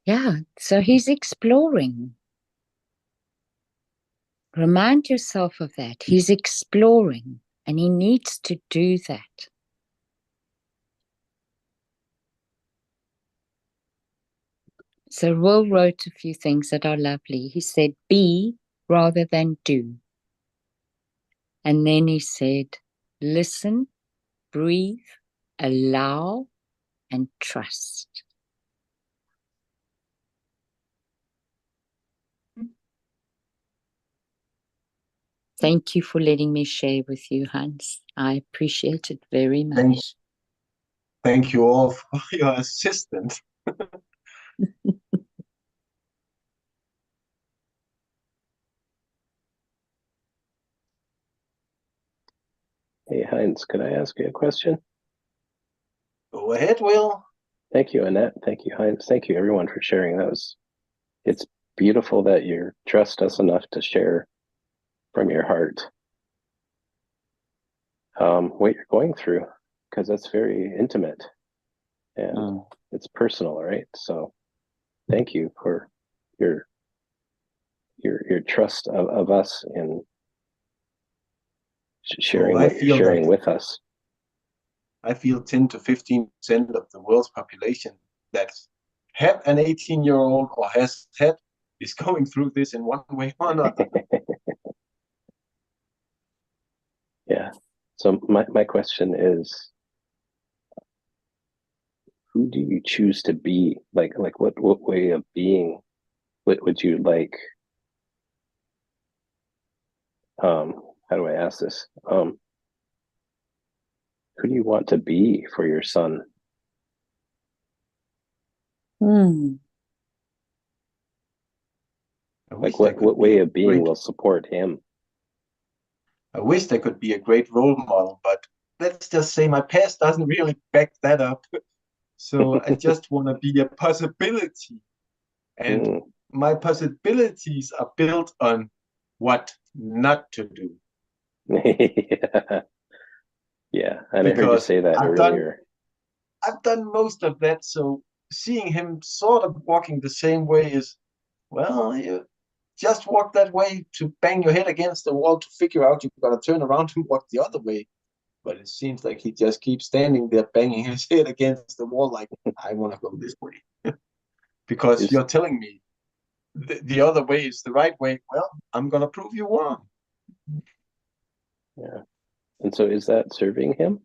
Yeah, so he's exploring. Remind yourself of that. He's exploring and he needs to do that. So Will wrote a few things that are lovely. He said, be rather than do. And then he said, listen, breathe, allow, and trust. Thank you for letting me share with you, Hans. I appreciate it very Thank, much. thank you all for your assistance. Hey, Heinz, could I ask you a question? Go ahead, Will. Thank you, Annette. Thank you, Heinz. Thank you, everyone, for sharing. It's beautiful that you trust us enough to share from your heart what you're going through, because that's very intimate and it's personal, right? So thank you for your your trust of us in sharing I what you're feel that sharing with us. I feel 10 to 15% of the world's population that's had an 18-year-old or has had is going through this in one way or another. Yeah. So my question is, who do you choose to be? Like what way of being would you like? How do I ask this? Who do you want to be for your son? Hmm. Like what way of being will support him? I wish there could be a great role model, but let's just say my past doesn't really back that up. So I just want to be a possibility. And my possibilities are built on what not to do. Yeah. Yeah, and I heard you Because say that earlier. I've done most of that. So seeing him sort of walking the same way is, well, you just walk that way to bang your head against the wall to figure out you've got to turn around and walk the other way. But it seems like he just keeps standing there banging his head against the wall like, I want to go this way. Because you're telling me the other way is the right way. Well, I'm going to prove you wrong. Yeah. And so is that serving him?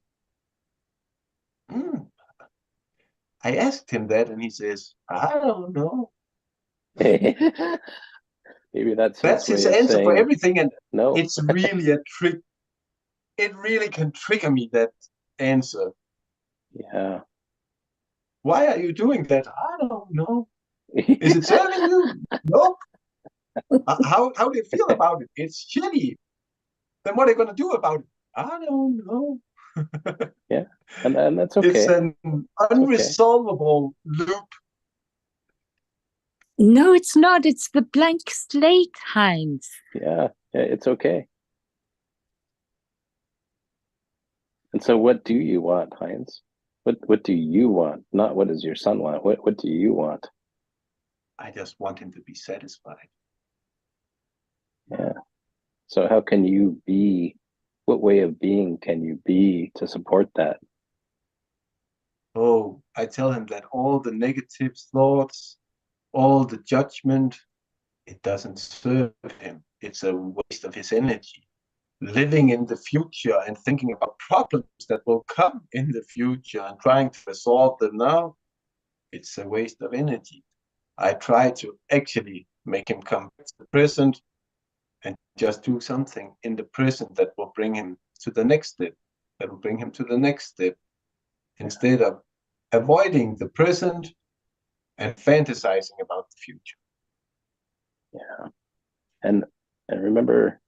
I asked him that and he says, I don't know. Maybe that's His way of answer for saying everything. And no. it's really a trick. It really can trigger me, that answer. Yeah. Why are you doing that? I don't know. Is it serving you? Nope. How do you feel about it? It's shitty. Then what are you going to do about it? I don't know. Yeah. And that's It's okay. an unresolvable loop. No, it's not. It's the blank slate, Heinz. Yeah, it's okay. And so what do you want, Heinz? What do you want? Not what does your son want? What do you want? I just want him to be satisfied. Yeah. So how can you be, what way of being can you be to support that? Oh, I tell him that all the negative thoughts, all the judgment, it doesn't serve him. It's a waste of his energy. Living in the future and thinking about problems that will come in the future and trying to resolve them now, it's a waste of energy. I try to actually make him come back to the present and just do something in the present that will bring him to the next step, that will bring him to the next step, instead of avoiding the present and fantasizing about the future. Yeah. And remember,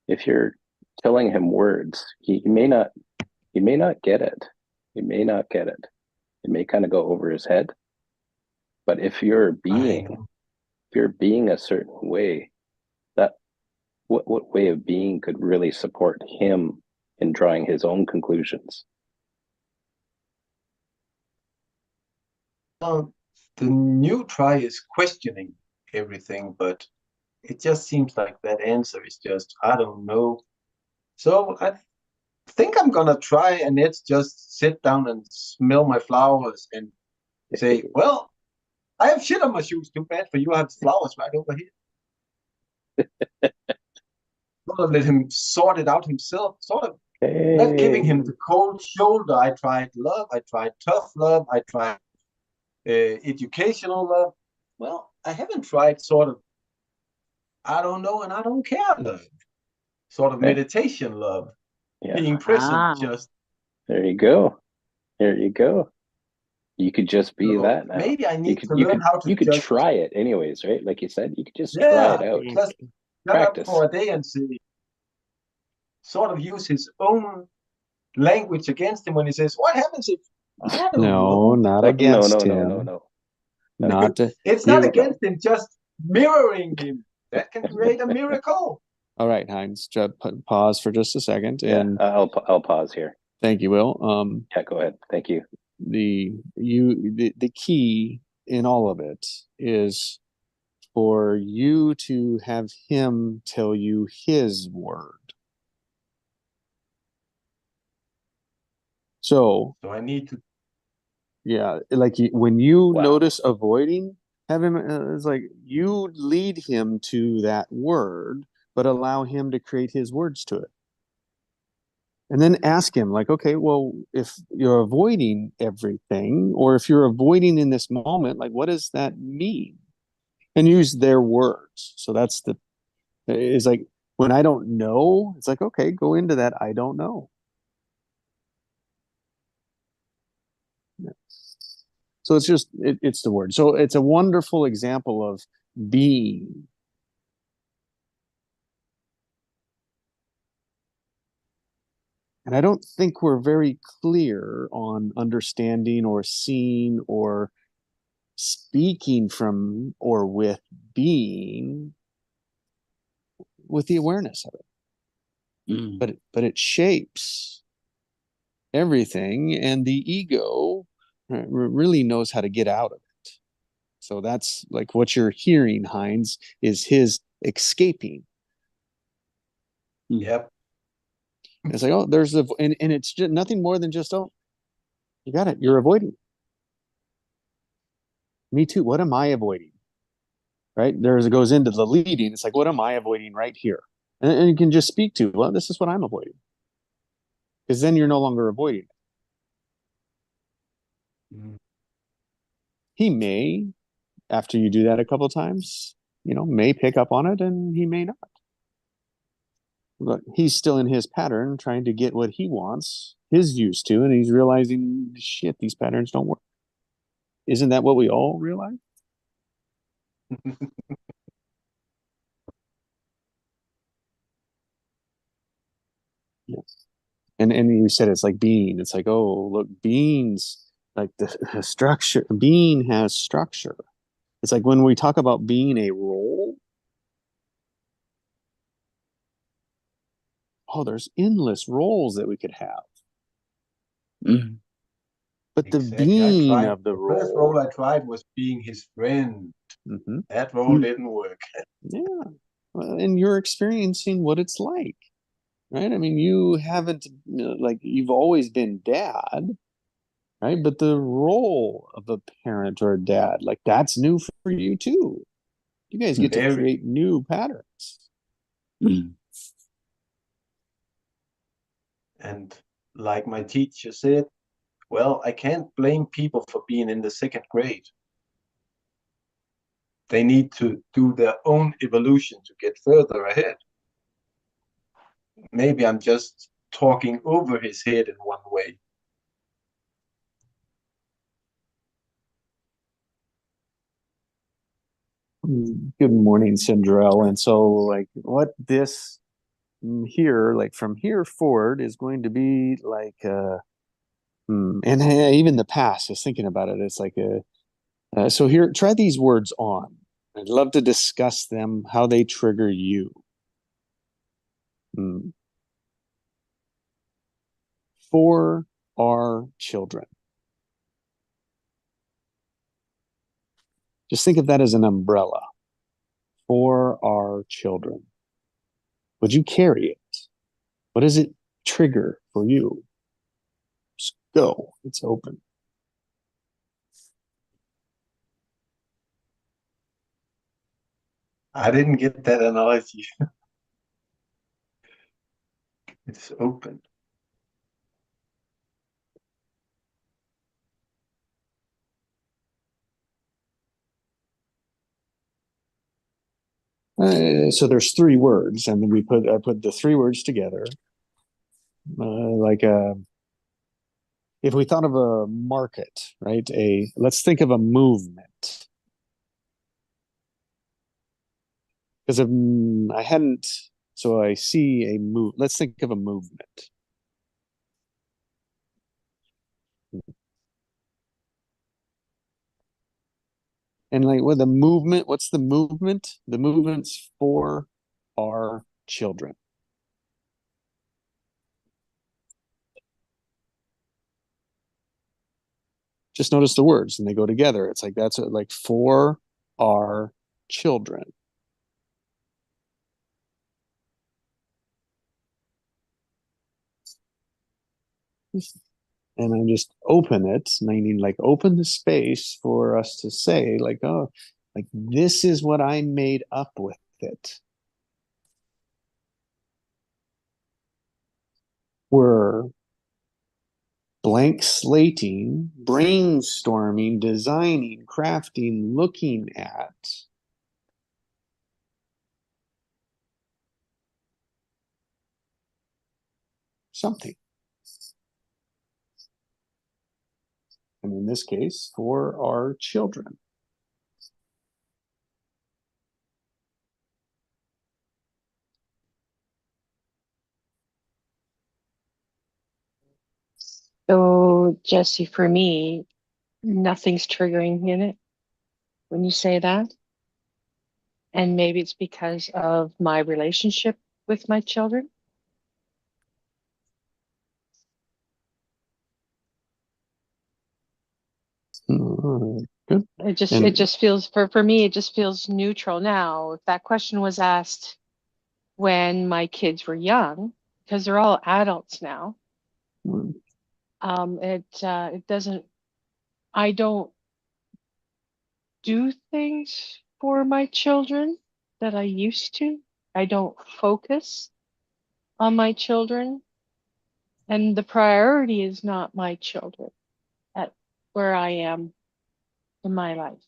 if you're telling him words, he may not get it. He may not get it. It may kind of go over his head. But if you're being a certain way, that what way of being could really support him in drawing his own conclusions? Well, the new try is questioning everything, but it just seems like that answer is just, I don't know. So I think I'm gonna try, and it's just sit down and smell my flowers and say, well, I have shit on my shoes. Too bad for you. I have flowers right over here. Sort of let him sort it out himself. Sort of not giving him the cold shoulder. I tried love. I tried tough love. I tried educational love. Well, I haven't tried sort of, I don't know and I don't care love. Sort of meditation love. Yeah. Being present. Just there you go. There you go. You could just be so that now. maybe I You need could to learn how to you could just try it anyways, right? Like you said, you could just try it out. just shut up Practice. for a day and see. Sort of use his own language against him when he says, "What happens if I don't know?" Not No, against no, him. no, no, no. Not to, It's not against him, just mirroring him. That can create a miracle. All right, Heinz, pause for just a second. Yeah, And I'll pause here. thank you, Will. Yeah, go ahead. Thank you. The key in all of it is for you to have him tell you his word. So I need to. yeah, like when you notice avoiding, have him. It's like you lead him to that word, but allow him to create his words to it. And then ask him, like, okay, well, if you're avoiding everything, or if you're avoiding in this moment, like, what does that mean? And use their words. So is like, when I don't know, it's like, okay, go into that I don't know. So it's just, it's the word. So it's a wonderful example of being. And I don't think we're very clear on understanding or seeing or speaking from or with being with the awareness of it. But it shapes everything, and the ego really knows how to get out of it. So that's like what you're hearing, Heinz, is his escaping. Yep. It's like, oh, and it's just nothing more than just, oh, you got it. You're avoiding. Me too. What am I avoiding? Right? It goes into the leading. It's like, what am I avoiding right here? And you can just speak to, well, this is what I'm avoiding. Because then you're no longer avoiding it. He may, after you do that a couple of times, may pick up on it, and he may not. But he's still in his pattern, trying to get what he wants, his used to, and he's realizing, shit, these patterns don't work. Isn't that what we all realize? Yes. And you said it's like being. It's like, oh, look, beings, like the structure. Being has structure. It's like when we talk about being a role, oh, there's endless roles that we could have. But the being of the role. The first role I tried was being his friend. That role didn't work. Yeah. Well, and you're experiencing what it's like, right? I mean, you haven't, like, you've always been dad, right? But the role of a parent or a dad, like, that's new for you too. You guys get to create new patterns. And like my teacher said, well, I can't blame people for being in the second grade. They need to do their own evolution to get further ahead. Maybe I'm just talking over his head in one way. Good morning, Cinderella. And so, like, what this here, like from here forward, is going to be like, and even the past, I was thinking about it. It's like so here, try these words on. I'd love to discuss them, how they trigger you. For our children. Just think of that as an umbrella for our children. Would you carry it? What does it trigger for you? Just go. It's open. I didn't get that analogy. It's open. So there's three words, and then I put the three words together, like if we thought of a market, right? Let's think of a movement, because I hadn't. So I see a move. Let's think of a movement. And like with the movement, what's the movement? The movement's for our children. Just notice the words and they go together. It's like that's like for our children. And I just open it, meaning like open the space for us to say, like, oh, like this is what I made up with it. We're blank slating, brainstorming, designing, crafting, looking at something. And in this case, for our children. So, Jesse, for me, nothing's triggering in it when you say that. And maybe it's because of my relationship with my children. Good. It just feels for me, it just feels neutral now. If that question was asked when my kids were young, because they're all adults now, it doesn't. I don't do things for my children that I used to. I don't focus on my children, and the priority is not my children at where I am in my life.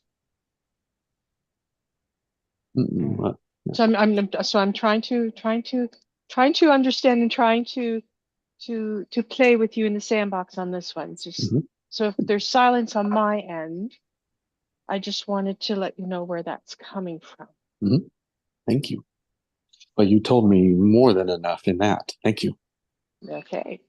So I'm trying to understand and trying to play with you in the sandbox on this one. Just so if there's silence on my end, I just wanted to let you know where that's coming from. Thank you. But you told me more than enough in that. Thank you. Okay.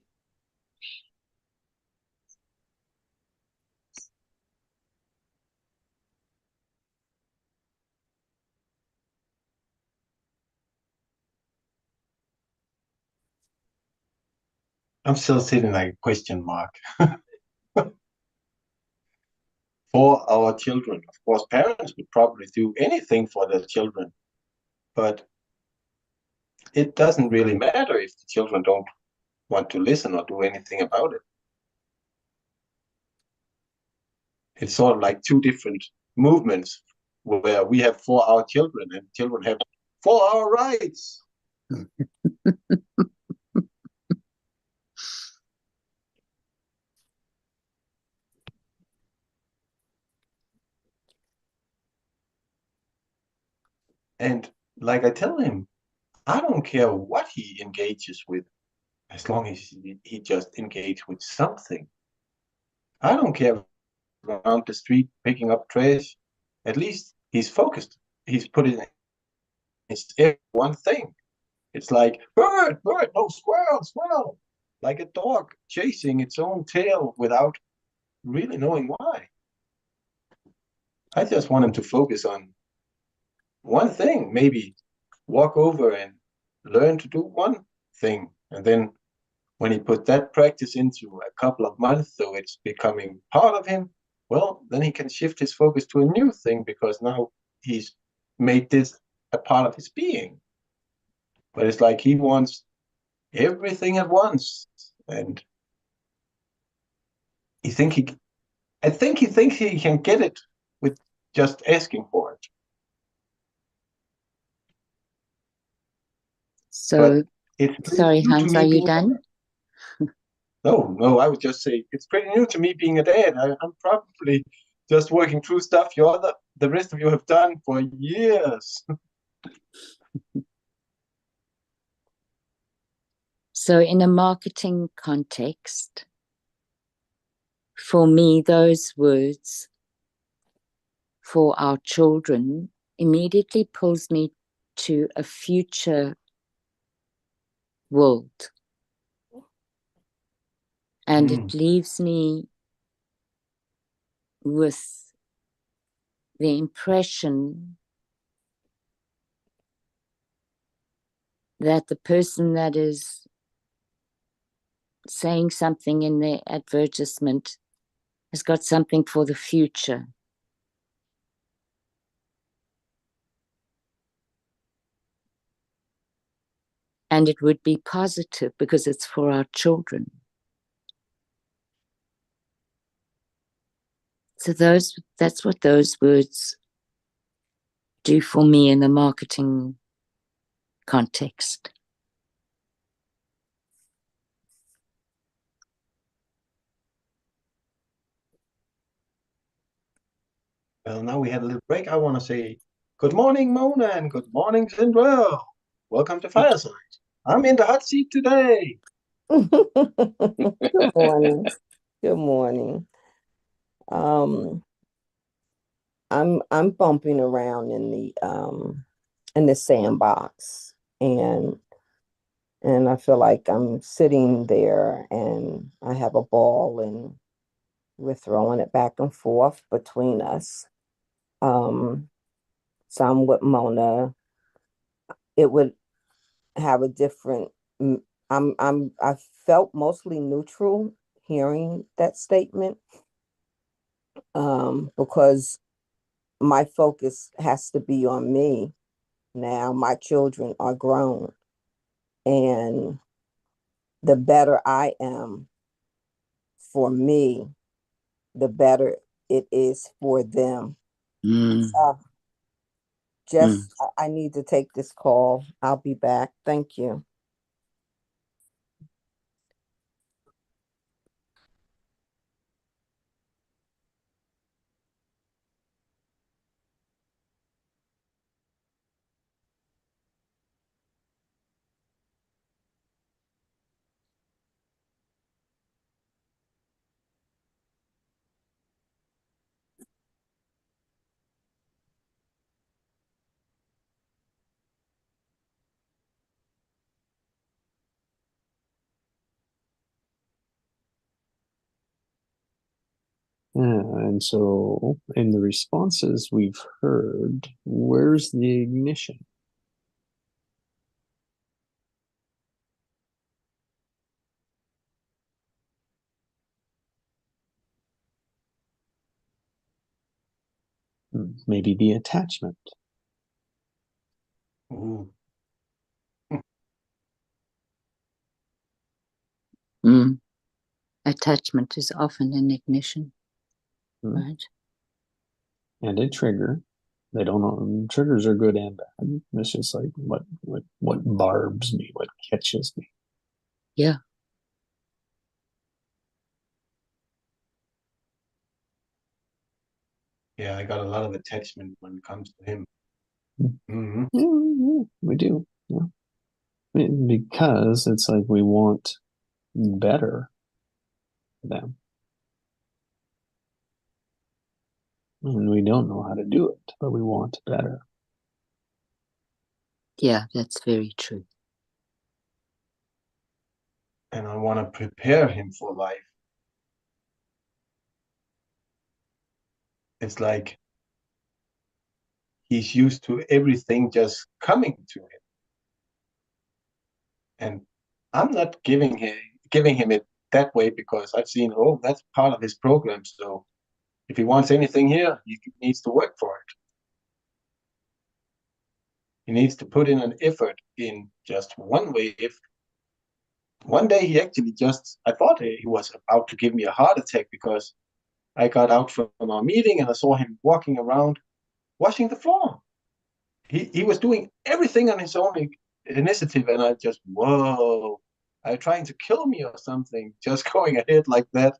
I'm still sitting like a question mark. For our children, of course, parents would probably do anything for their children, but it doesn't really matter if the children don't want to listen or do anything about it. It's sort of like two different movements where we have for our children and children have for our rights. And like I tell him, I don't care what he engages with, as long as he just engages with something. I don't care around the street picking up trash. At least he's focused. He's put it in one thing. It's like bird, bird, no squirrel, squirrel. Like a dog chasing its own tail without really knowing why. I just want him to focus on one thing, maybe walk over and learn to do one thing. And then when he put that practice into a couple of months, so it's becoming part of him, well, then he can shift his focus to a new thing because now he's made this a part of his being. But it's like he wants everything at once, and he think he, I think he thinks he can get it with just asking for it. So, But it's sorry, new to Hans, me are you being done? no, I would just say it's pretty new to me being a dad. I'm probably just working through stuff the rest of you have done for years. So, in a marketing context, for me, those words for our children immediately pulls me to a future world. And it leaves me with the impression that the person that is saying something in their advertisement has got something for the future. And it would be positive because it's for our children. So that's what those words do for me in the marketing context. Well, now we had a little break. I want to say good morning, Mona, and good morning, Sindrell. Welcome to Fireside. I'm in the hot seat today. Good morning. Good morning. I'm bumping around in the sandbox, and I feel like I'm sitting there and I have a ball and we're throwing it back and forth between us. Some with Mona, it would have a different. I felt mostly neutral hearing that statement, because my focus has to be on me now. My children are grown, and the better I am for me, the better it is for them. I need to take this call. I'll be back. Thank you. And so in the responses we've heard, where's the ignition? Maybe the attachment. Ooh. Attachment is often an ignition, right? And a trigger. They don't know, triggers are good and bad. It's just like what barbs me, what catches me. Yeah. Yeah, I got a lot of attachment when it comes to him. Yeah, we do. Yeah. Because it's like we want better for them. And we don't know how to do it, but we want better. Yeah, that's very true. And I want to prepare him for life. It's like he's used to everything just coming to him. And I'm not giving him it that way because I've seen, oh, that's part of his program. So If he wants anything here, he needs to work for it. He needs to put in an effort in just one way. If one day he actually I thought he was about to give me a heart attack because I got out from our meeting and I saw him walking around washing the floor. He was doing everything on his own initiative, and I just, whoa, are you trying to kill me or something? Just going ahead like that.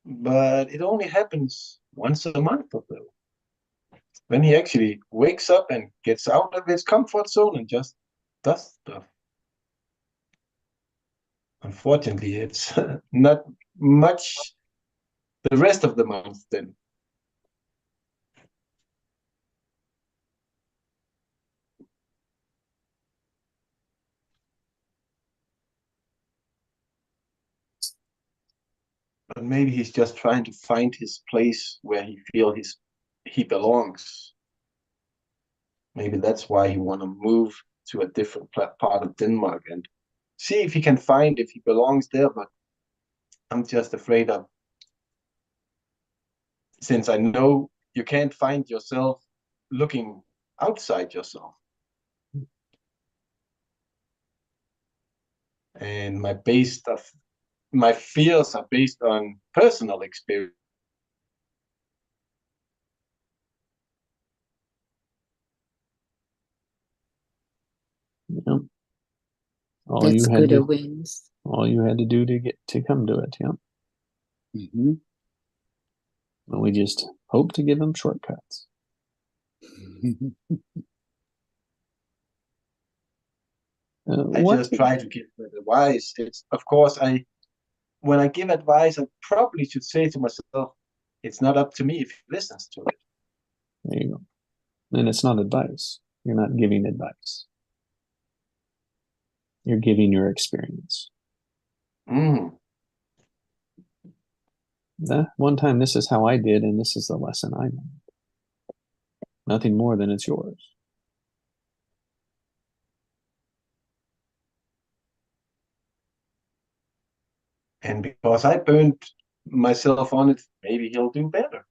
But it only happens once a month or so. When he actually wakes up and gets out of his comfort zone and just does stuff. Unfortunately, it's not much the rest of the month then. But maybe he's just trying to find his place where he feels he belongs. Maybe that's why he want to move to a different part of Denmark and see if he can find if he belongs there. But I'm just afraid of, since I know you can't find yourself looking outside yourself. And my fears are based on personal experience. Yeah. That's good awareness. All you had to do to come to it, yeah. Mm-hmm. And we just hope to give them shortcuts. I just try to give advice. It's, of course, when I give advice, I probably should say to myself, it's not up to me if he listens to it. There you go. And it's not advice. You're not giving advice. You're giving your experience. Mm. That one time, this is how I did, and this is the lesson I learned. Nothing more than it's yours. And because I burned myself on it, maybe he'll do better.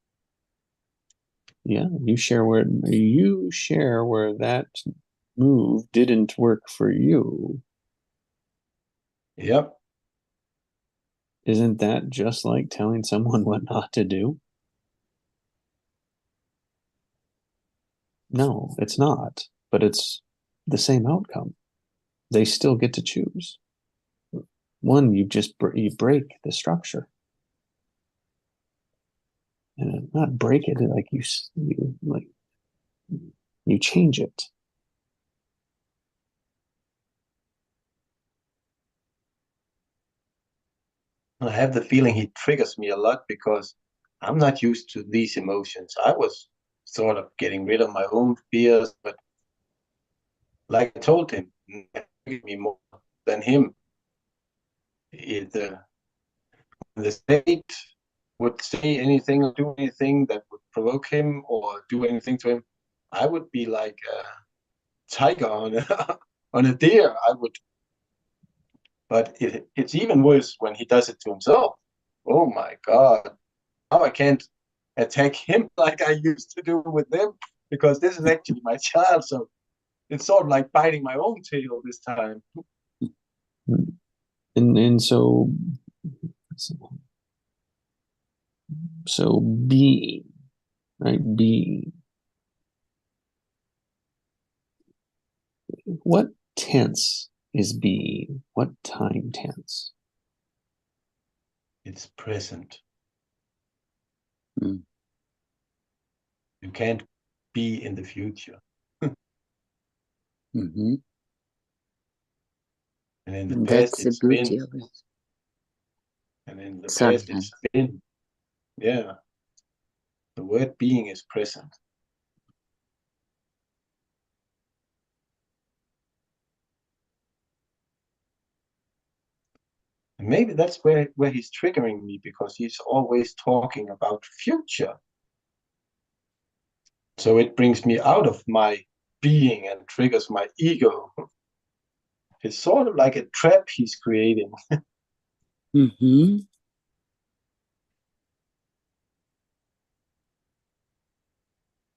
Yeah, you share where that move didn't work for you. Yep. Isn't that just like telling someone what not to do? No, it's not, but it's the same outcome. They still get to choose. One, you break the structure. And not break it, like you change it. I have the feeling he triggers me a lot because I'm not used to these emotions. I was sort of getting rid of my own fears, but like I told him, me more than him. The state would say anything or do anything that would provoke him or do anything to him, I would be like a tiger on a deer. I would, but it's even worse when he does it to himself. Oh my God. Now I can't attack him like I used to do with them because this is actually my child. So it's sort of like biting my own tail this time. And so being, right? Being. What tense is being? What time tense? It's present. Mm. You can't be in the future. Mm-hmm. And in the And past, that's the it's beauty been. of it. And in the Sorry, past, it's been. Yeah. The word being is present. And maybe that's where he's triggering me because he's always talking about future. So it brings me out of my being and triggers my ego. It's sort of like a trap he's creating. Mm-hmm.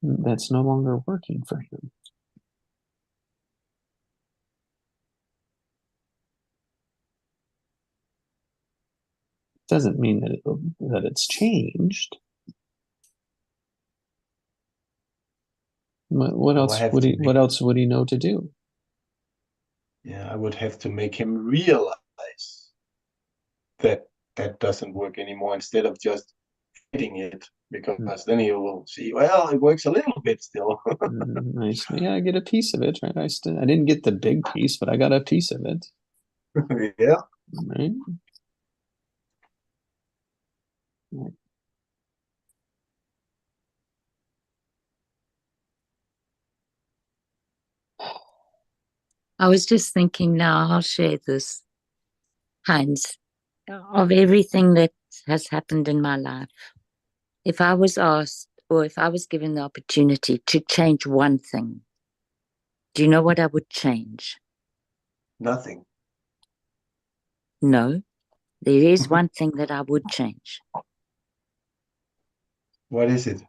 that's no longer working for him. Doesn't mean that it's changed. What else would he know to do? Yeah, I would have to make him realize that that doesn't work anymore instead of just fighting it, because then he will see, well, it works a little bit still. Nice. Yeah, I get a piece of it, right? I didn't get the big piece, but I got a piece of it. Yeah. Right. I was just thinking now, I'll share this, Heinz, of everything that has happened in my life. If I was asked, or if I was given the opportunity to change one thing, do you know what I would change? Nothing. No, there is one thing that I would change. What is it?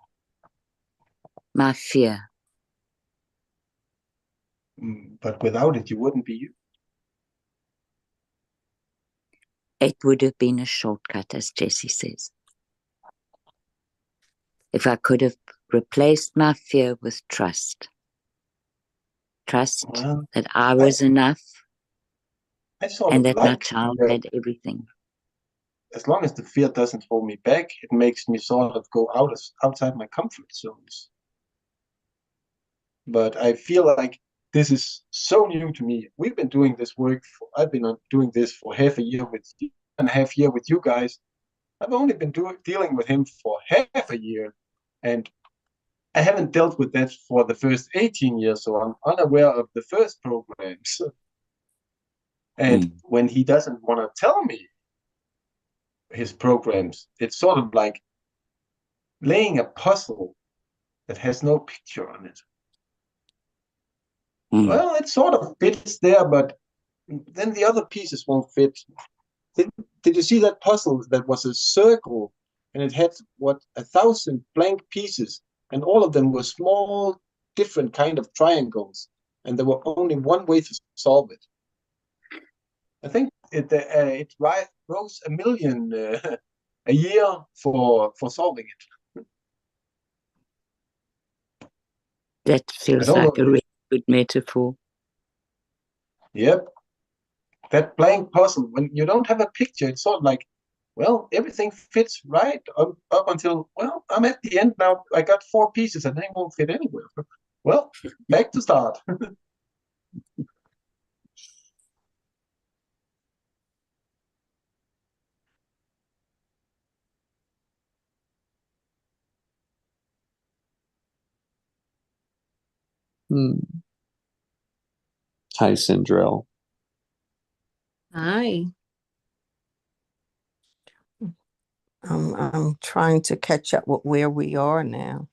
My fear. But without it, you wouldn't be you. It would have been a shortcut, as Jesse says. If I could have replaced my fear with trust. Trust that I was enough and that my child had everything. As long as the fear doesn't hold me back, it makes me sort of go outside my comfort zones. But I feel like this is so new to me. We've been doing this work. I've been doing this for half a year with you, and a half year with you guys. I've only been dealing with him for half a year, and I haven't dealt with that for the first 18 years, so I'm unaware of the first programs. And when he doesn't want to tell me his programs, it's sort of like laying a puzzle that has no picture on it. Well, it sort of fits there, but then the other pieces won't fit. Did you see that puzzle that was a circle and it had 1,000 blank pieces, and all of them were small, different kind of triangles, and there were only one way to solve it. I think it rose $1 million a year for solving it. That feels like a really good metaphor. Yep. That blank puzzle, when you don't have a picture, it's sort of like, well, everything fits right up until, well, I'm at the end now. I got 4 pieces and they won't fit anywhere. Well, back to start. Hi, Sindrell. Hi. I'm trying to catch up with where we are now.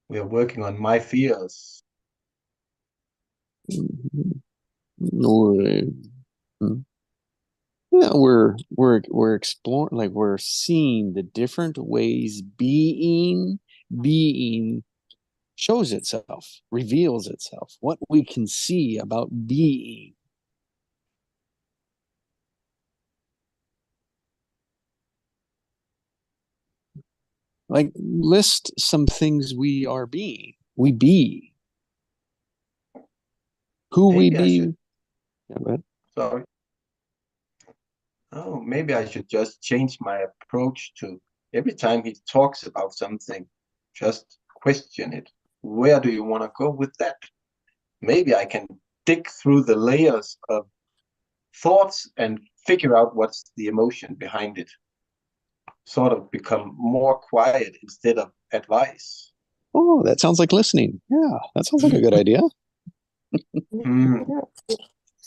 We are working on my fears. Yeah, we're exploring, like we're seeing the different ways being shows itself, reveals itself, what we can see about being. Like, list some things we are being. We be. Who Maybe we be. Yeah, sorry. Oh, maybe I should just change my approach to every time he talks about something, just question it. Where do you want to go with that? Maybe I can dig through the layers of thoughts and figure out what's the emotion behind it. Sort of become more quiet instead of advice. Oh, that sounds like listening. Yeah, that sounds like a good idea.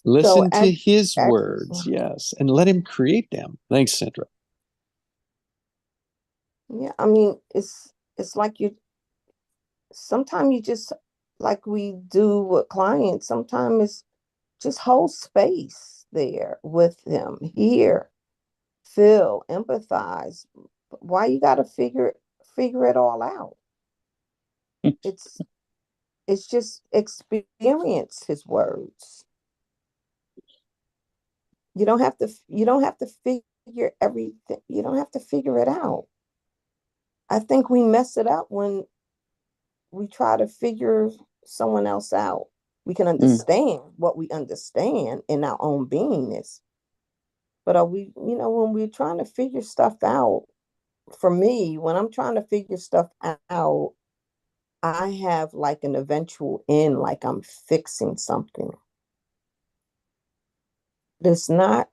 Listen to his words, yes, and let him create them. Thanks, Sandra. Yeah, I mean, it's like sometimes you just, like we do with clients, sometimes it's just hold space there with them. Hear, feel, empathize, Why you gotta figure it all out? It's just experience his words. You don't have to figure everything. You don't have to figure it out. I think we mess it up when we try to figure someone else out. We can understand what we understand in our own beingness. But are we, when we're trying to figure stuff out, for me, when I'm trying to figure stuff out, I have like an eventual end, like I'm fixing something. It's not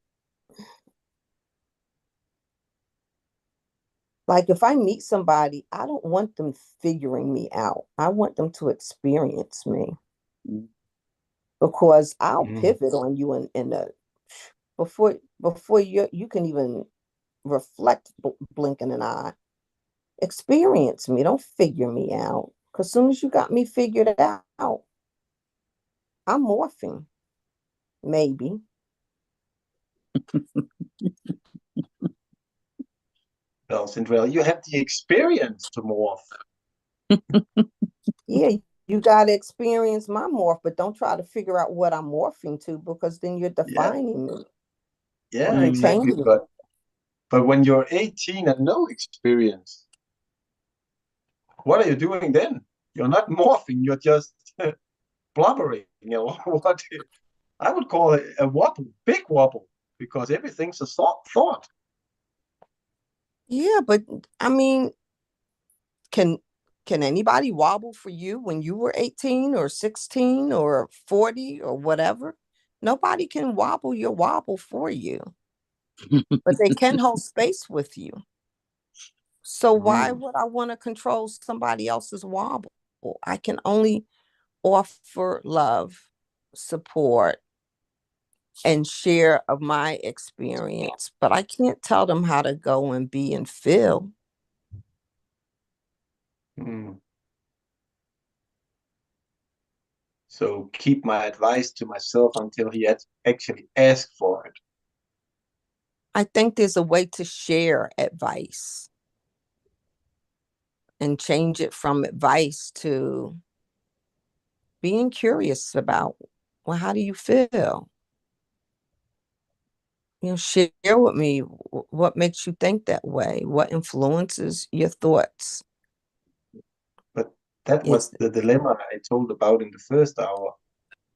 like if I meet somebody, I don't want them figuring me out. I want them to experience me because I'll pivot on you in the before you can even reflect blinking an eye. Experience me, don't figure me out. Because soon as you got me figured out, I'm morphing. Maybe. Well, Cinderella, you have the experience to morph. Yeah, you got to experience my morph, but don't try to figure out what I'm morphing to because then you're defining me. Yeah, exactly. But when you're 18 and no experience, what are you doing then? You're not morphing, you're just blubbering, what I would call it a wobble, big wobble, because everything's a thought. Yeah, but I mean, can anybody wobble for you when you were 18 or 16 or 40 or whatever? Nobody can wobble your wobble for you, but they can hold space with you. So why would I want to control somebody else's wobble? I can only offer love, support, and share of my experience, but I can't tell them how to go and be and feel. So keep my advice to myself until he actually asks for it. I think there's a way to share advice and change it from advice to being curious about, well, how do you feel? Share with me what makes you think that way, what influences your thoughts. But that was the dilemma I told about in the first hour.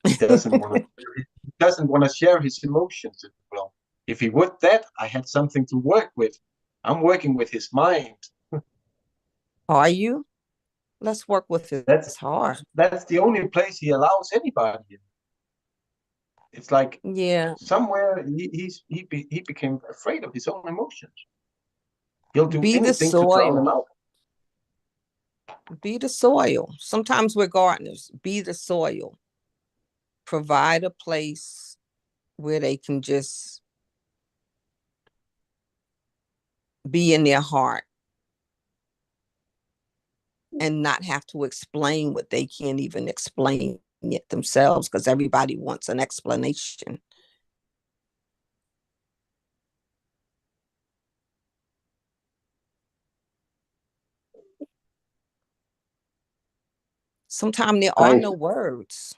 He doesn't want to share his emotions. Well, if he would that, I had something to work with. I'm working with his mind. Are you? Let's work with his heart. That's the only place he allows anybody in. It's like somewhere he became afraid of his own emotions. He'll do anything to drown them out. Be the soil. Sometimes we're gardeners. Be the soil. Provide a place where they can just be in their heart and not have to explain what they can't even explain it themselves, because everybody wants an explanation. Sometimes there are no words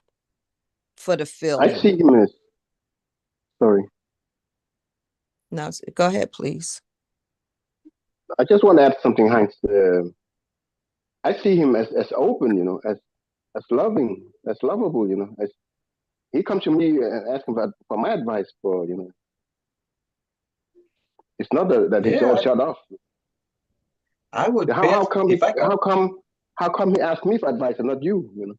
for the feeling. I see him as, sorry. No, go ahead, please. I just want to add something, Heinz. I see him as open, as loving, as lovable, as he comes to me and asking for my advice it's not that he's all shut off. I would how come he asked me for advice and not you,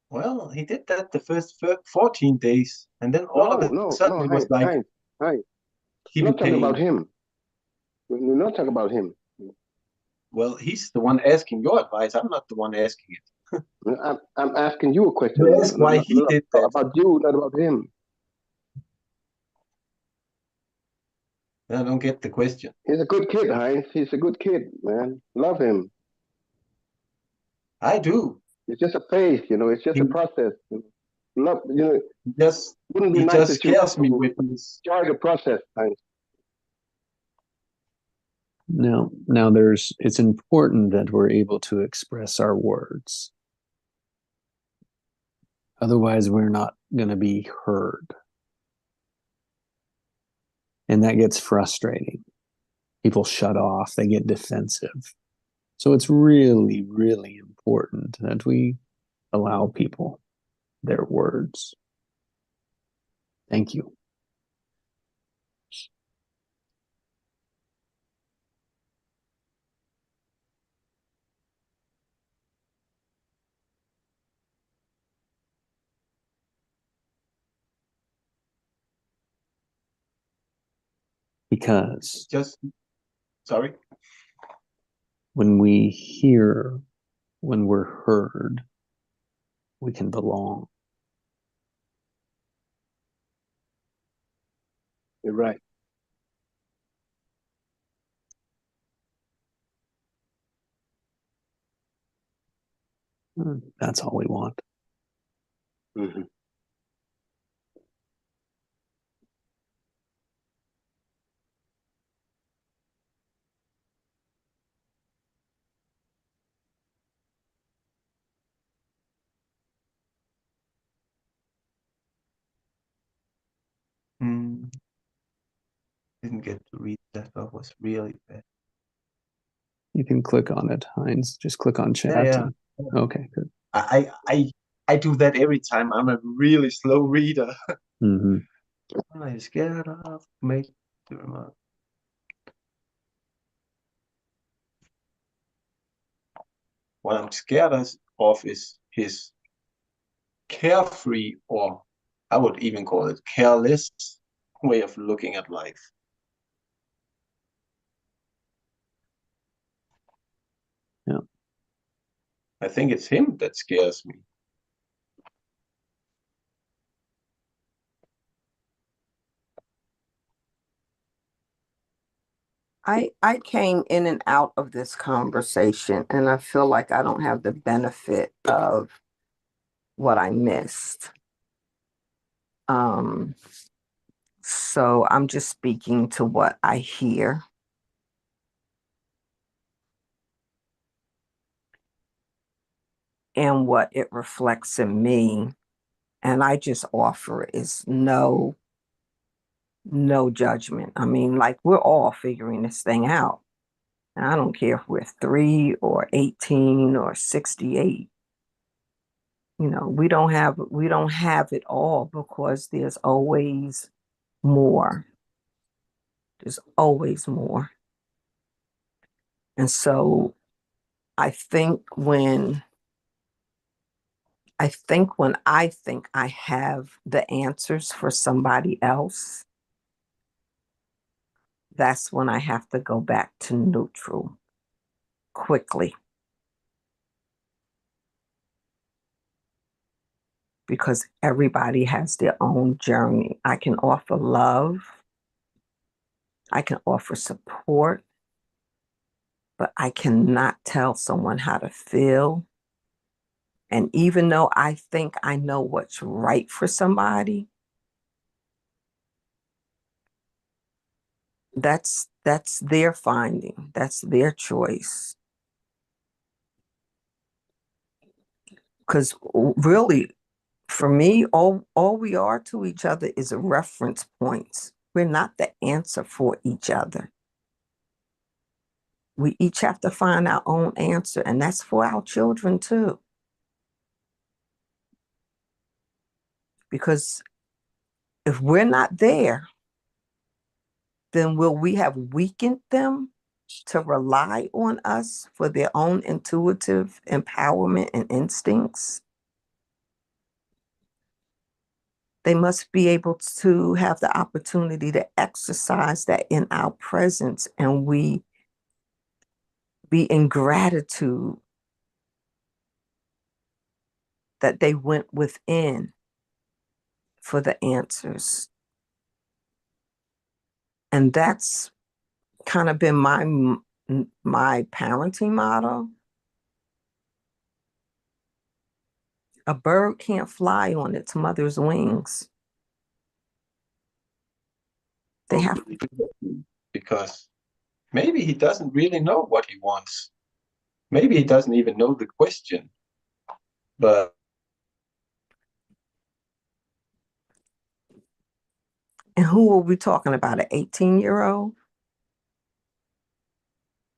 Well, he did that the first 14 days, and then all of a sudden it was like he became. Not talking about him. We're not talking about him. Well, he's the one asking your advice. I'm not the one asking it. I'm asking you a question. That's why he did that. About you, not about him. I don't get the question. He's a good kid, Heinz. He's a good kid, man. Love him. I do. It's just a phase, it's just a process. Not, just wouldn't be he nice just scares me with this. Enjoy the process, Heinz. Now it's important that we're able to express our words. Otherwise, we're not going to be heard. And that gets frustrating. People shut off, they get defensive. So it's really, really important that we allow people their words. Thank you. Because Sorry. When we hear, when we're heard, we can belong. You're right. That's all we want. Mm-hmm. Didn't get to read that. That was really bad. You can click on it, Heinz. Just click on chat. Yeah. Okay, good. I do that every time. I'm a really slow reader. Mm-hmm. I'm scared of make the remark. What I'm scared of is his carefree, or I would even call it careless, way of looking at life. Yeah. I think it's him that scares me. I came in and out of this conversation, and I feel like I don't have the benefit of what I missed. So I'm just speaking to what I hear. And what it reflects in me. And I just offer is no judgment. I mean, like, we're all figuring this thing out. And I don't care if we're 3 or 18 or 68. You know, we don't have it all, because there's always more. There's always more. And so I think when I think I have the answers for somebody else, that's when I have to go back to neutral quickly. Because everybody has their own journey. I can offer love, I can offer support, but I cannot tell someone how to feel. And even though I think I know what's right for somebody, that's their finding, that's their choice. Because really, for me, all we are to each other is a reference points. We're not the answer for each other. We each have to find our own answer, and that's for our children too. Because if we're not there, then will we have weakened them to rely on us for their own intuitive empowerment and instincts? They must be able to have the opportunity to exercise that in our presence, and we be in gratitude that they went within for the answers. And that's kind of been my parenting model. A bird can't fly on its mother's wings. They have because Maybe he doesn't really know what he wants. Maybe he doesn't even know the question. But And who are we talking about? An 18-year-old?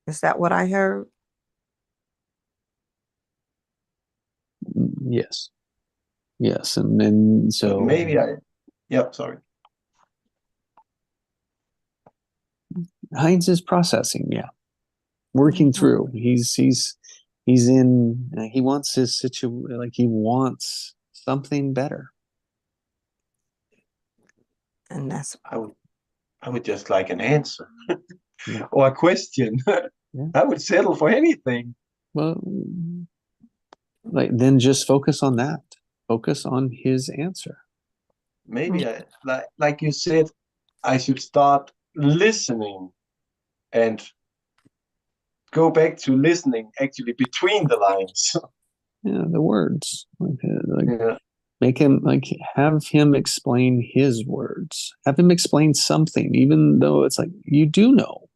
Is that what I heard? Yes. Yes. And so maybe sorry. Heinz is processing, yeah. Working through. He's in he wants his situation, like he wants something better. And that's I would just like an answer. Yeah. Or a question. Yeah. I would settle for anything. Well, like then just focus on that. Focus on his answer. Maybe like you said, I should start listening and go back to listening actually between the lines. Yeah, the words. Like Yeah. make him have him explain his words. Have him explain something, even though it's like you do know.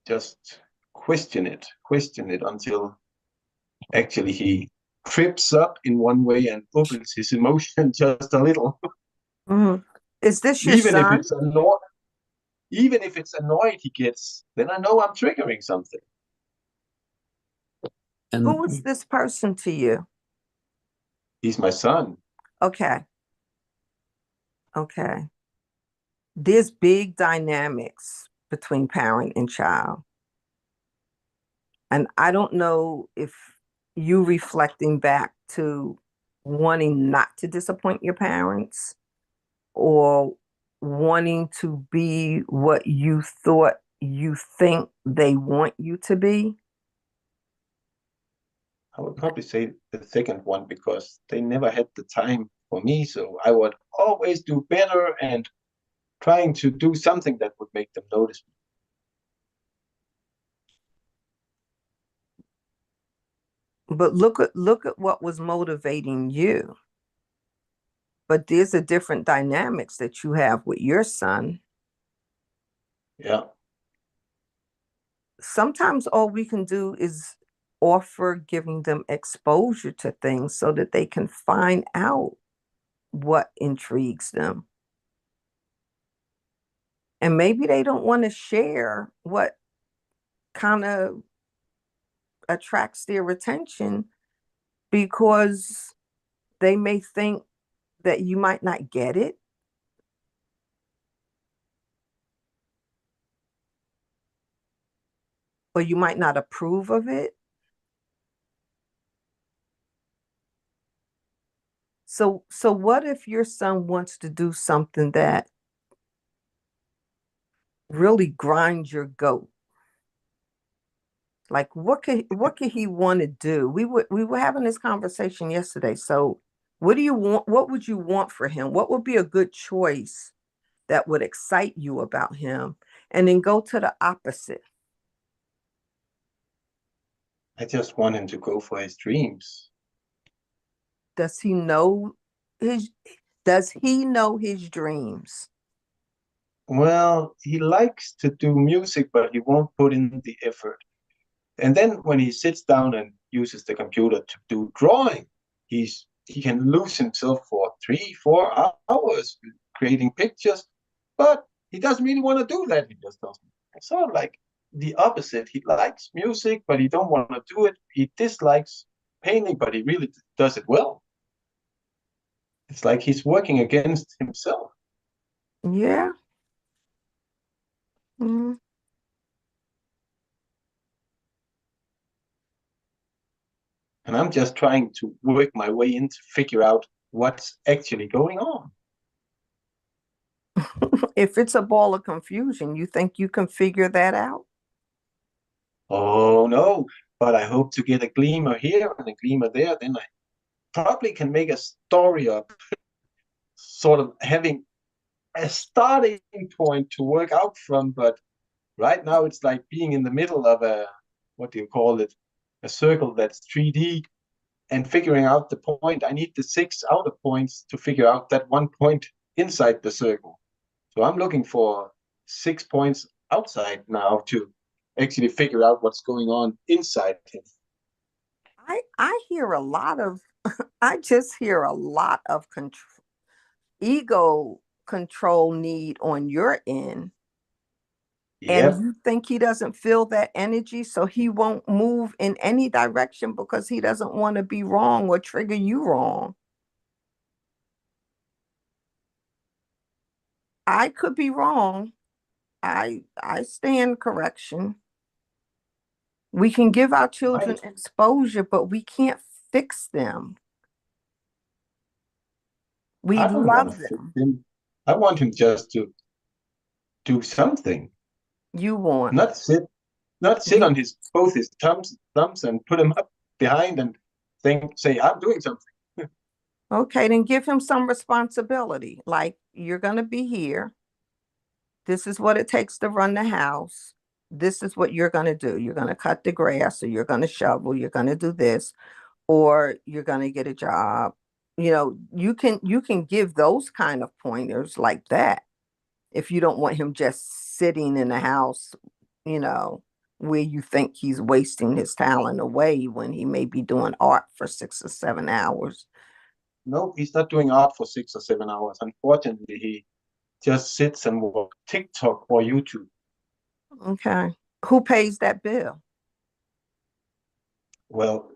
Just question it until actually he trips up in one way and opens his emotion just a little. Mhm. Is this your even if son? it's annoyed, even if it's annoyed he gets, then I know I'm triggering something. And Who is this person to you? He's my son. Okay. Okay. There's big dynamics between parent and child. And I don't know if you reflecting back to wanting not to disappoint your parents or wanting to be what you thought you think they want you to be. I would probably say the second one because they never had the time for me. So I would always do better and trying to do something that would make them notice me. But look at what was motivating you. But there's a different dynamics that you have with your son. Yeah. Sometimes all we can do is offer giving them exposure to things so that they can find out what intrigues them. And maybe they don't want to share what kind of attracts their attention because they may think that you might not get it. Or you might not approve of it. So what if your son wants to do something that really grinds your goat? Like what could he want to do? We were having this conversation yesterday. So what do you want? What would you want for him? What would be a good choice that would excite you about him? And then go to the opposite. I just want him to go for his dreams. Does he know his dreams? Well, he likes to do music, but he won't put in the effort. And then when he sits down and uses the computer to do drawing, he can lose himself for 3-4 hours creating pictures, but he doesn't really want to do that. He just doesn't. It's sort of like the opposite. He likes music, but he don't want to do it. He dislikes painting, but he really does it well. It's like he's working against himself. Yeah. Mm-hmm. And I'm just trying to work my way in to figure out what's actually going on. If it's a ball of confusion, you think you can figure that out? Oh no, but I hope to get a gleamer here and a gleamer there. Then I probably can make a story up, sort of having a starting point to work out from. But right now it's like being in the middle of what do you call it? A circle that's 3D and figuring out the point. I need the 6 outer points to figure out that one point inside the circle. So I'm looking for 6 points outside now to actually figure out what's going on inside him. I hear a lot of I just hear a lot of ego control need on your end. And Yep. you think he doesn't feel that energy, so he won't move in any direction because he doesn't want to be wrong or trigger you wrong. I could be wrong. I stand correction. We can give our children exposure, but we can't fix them. We I don't want to love fix them. him. I want him just to do something, You want not sit on his both his thumbs and put him up behind and say I'm doing something. okay, then give him some responsibility. Like, you're going to be here. This is what it takes to run the house. This is what you're going to do. You're going to cut the grass, or you're going to shovel, you're going to do this, or you're going to get a job. You can give those kind of pointers like that if you don't want him just sitting in the house, you know, where you think he's wasting his talent away when he may be doing art for 6 or 7 hours. No, he's not doing art for 6 or 7 hours. Unfortunately, he just sits and watch TikTok or YouTube. Okay. Who pays that bill? Well,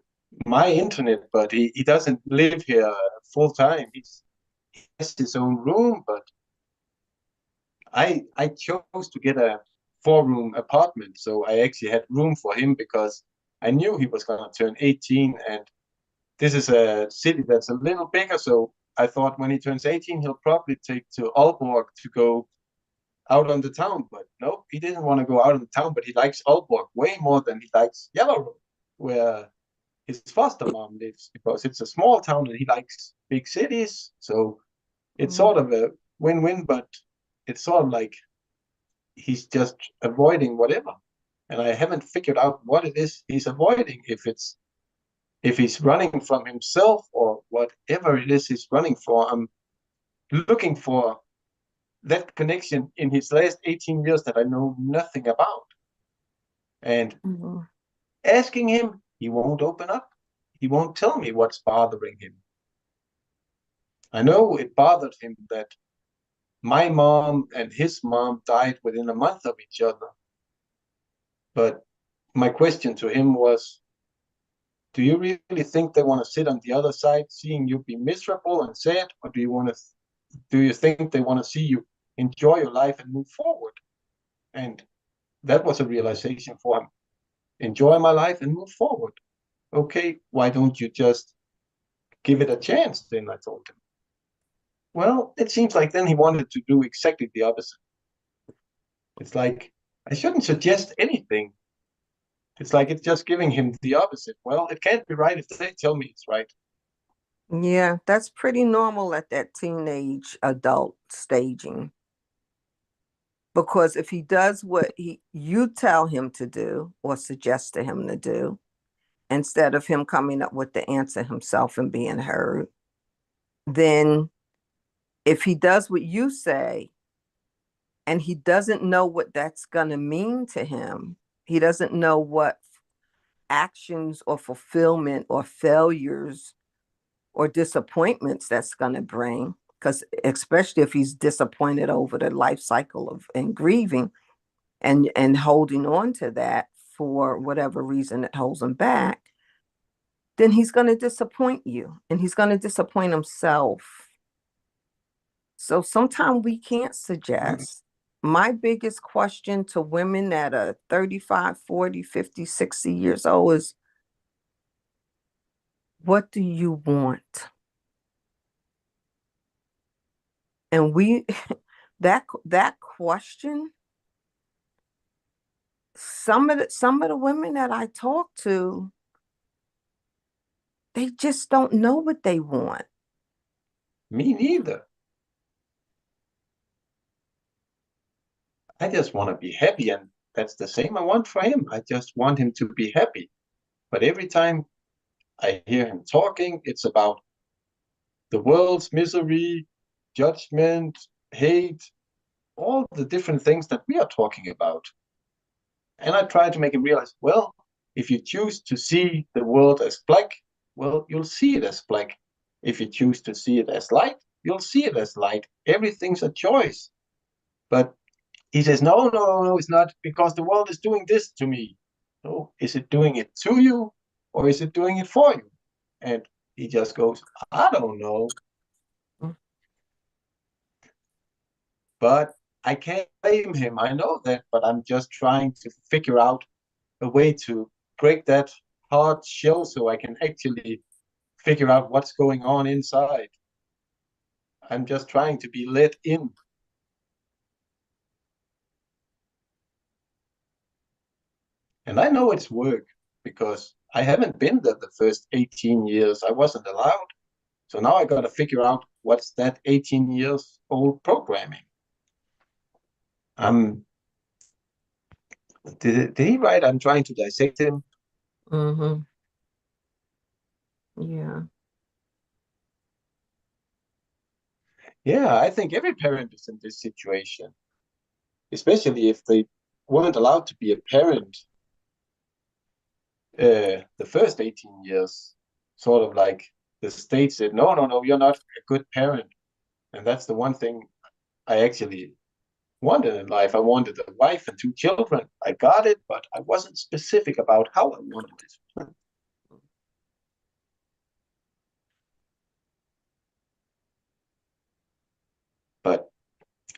my internet, but he doesn't live here full time. He has his own room, but I chose to get a 4-room apartment, so I actually had room for him because I knew he was gonna turn 18, and this is a city that's a little bigger, so I thought when he turns 18, he'll probably take to Aalborg to go out on the town. But no, he didn't want to go out on the town, but he likes Aalborg way more than he likes Yellow, where his foster mom lives, because it's a small town and he likes big cities. So it's sort of a win-win, but it's sort of like he's just avoiding whatever. And I haven't figured out what it is he's avoiding, if he's running from himself or whatever it is he's running for. I'm looking for that connection in his last 18 years that I know nothing about. And asking him, he won't open up. He won't tell me what's bothering him. I know it bothered him that my mom and his mom died within a month of each other. But my question to him was, do you really think they want to sit on the other side seeing you be miserable and sad, or do you think they want to see you enjoy your life and move forward? And that was a realization for him. Enjoy my life and move forward. Okay, why don't you just give it a chance? Then I told him. Well, it seems like then he wanted to do exactly the opposite. It's like, I shouldn't suggest anything. It's like it's just giving him the opposite. Well, it can't be right if they tell me it's right. Yeah, that's pretty normal at that teenage adult staging. Because if he does what you tell him to do or suggest to him to do, instead of him coming up with the answer himself and being heard, then if he does what you say and he doesn't know what that's going to mean to him, he doesn't know what actions or fulfillment or failures or disappointments that's going to bring, because especially if he's disappointed over the life cycle of and grieving and holding on to that for whatever reason it holds him back, then he's going to disappoint you and he's going to disappoint himself. So sometimes we can't suggest. My biggest question to women that are 35, 40, 50, 60 years old is, what do you want? And that question, some of the women that I talk to, they just don't know what they want. Me neither. I just want to be happy, and that's the same I want for him. I just want him to be happy. But every time I hear him talking, it's about the world's misery, judgment, hate, all the different things that we are talking about. And I try to make him realize, well, if you choose to see the world as black, well, you'll see it as black. If you choose to see it as light, you'll see it as light. Everything's a choice. But he says, no, no, no, it's not, because the world is doing this to me. No, is it doing it to you, or is it doing it for you? And he just goes, I don't know. But I can't blame him. I know that, but I'm just trying to figure out a way to break that hard shell so I can actually figure out what's going on inside. I'm just trying to be let in. And I know it's work because I haven't been there the first 18 years. I wasn't allowed. So now I got to figure out what's that 18 years old programming. Did he write, I'm trying to dissect him? Mm-hmm. Yeah. Yeah, I think every parent is in this situation, especially if they weren't allowed to be a parent the first 18 years. Sort of like the state said, no, no, no, you're not a good parent. And that's the one thing I actually wanted in life. I wanted a wife and 2 children. I got it, but I wasn't specific about how I wanted it. But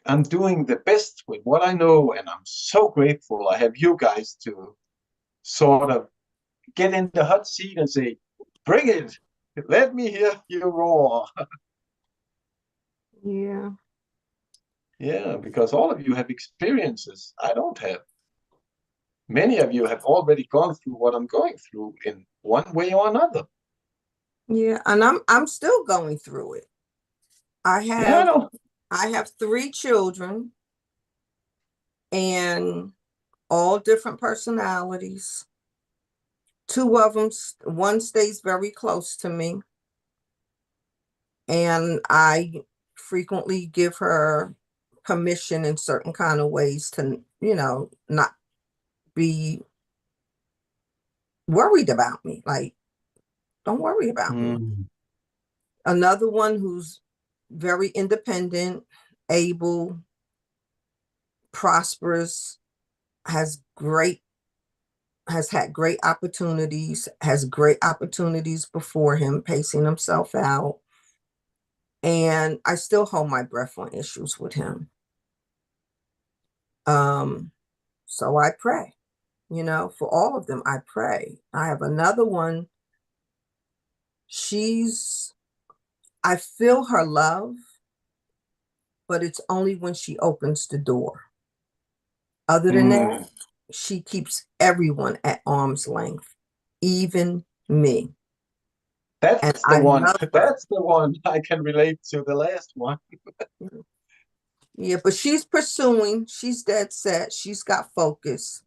I'm doing the best with what I know, and I'm so grateful I have you guys to sort of get in the hot seat and say, bring it. Let me hear you roar. Yeah. Yeah, because all of you have experiences I don't have. Many of you have already gone through what I'm going through in one way or another. Yeah. And I'm still going through it. I Yeah, I have know. I have 3 children and all different personalities. 2 of them, one stays very close to me, and I frequently give her permission in certain kind of ways to, not be worried about me. Like, don't worry about me. Another one who's very independent, able, prosperous, has had great opportunities, has great opportunities before him, pacing himself out. And I still hold my breath on issues with him. So I pray, for all of them, I pray. I have another one. I feel her love, but it's only when she opens the door. Other than that, she keeps everyone at arm's length, even me. And That's the I one. love her. That's the one I can relate to, the last one. Yeah, but she's pursuing. She's dead set. She's got focus.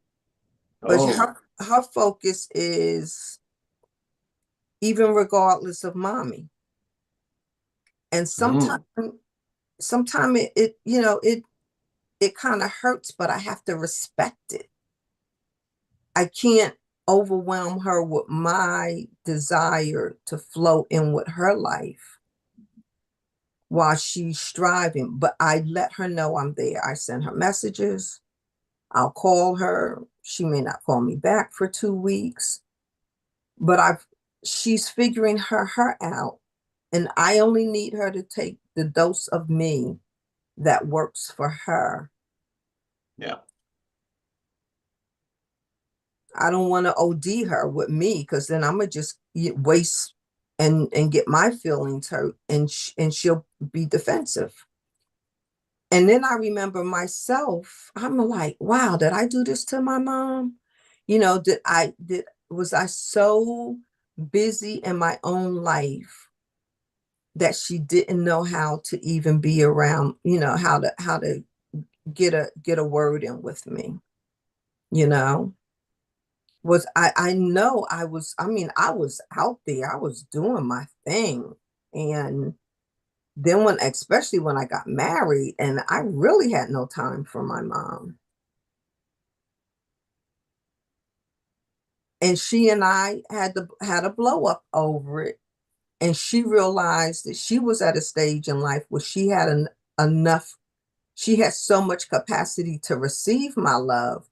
But Oh, her focus is even regardless of mommy. And sometimes it kind of hurts, but I have to respect it. I can't overwhelm her with my desire to flow in with her life while she's striving. But I let her know I'm there. I send her messages. I'll call her. She may not call me back for 2 weeks, but she's figuring her out. And I only need her to take the dose of me that works for her. yeah. I don't want to OD her with me, because then I'm gonna just waste and get my feelings hurt, and she'll be defensive. And then I remember myself. I'm like, wow, did I do this to my mom? Was I so busy in my own life that she didn't know how to even be around, how to get a word in with me, you know? I know I was out there, I was doing my thing. And then especially when I got married, and I really had no time for my mom. And she and I had a blow up over it. And she realized that she was at a stage in life where she had enough, she had so much capacity to receive my love.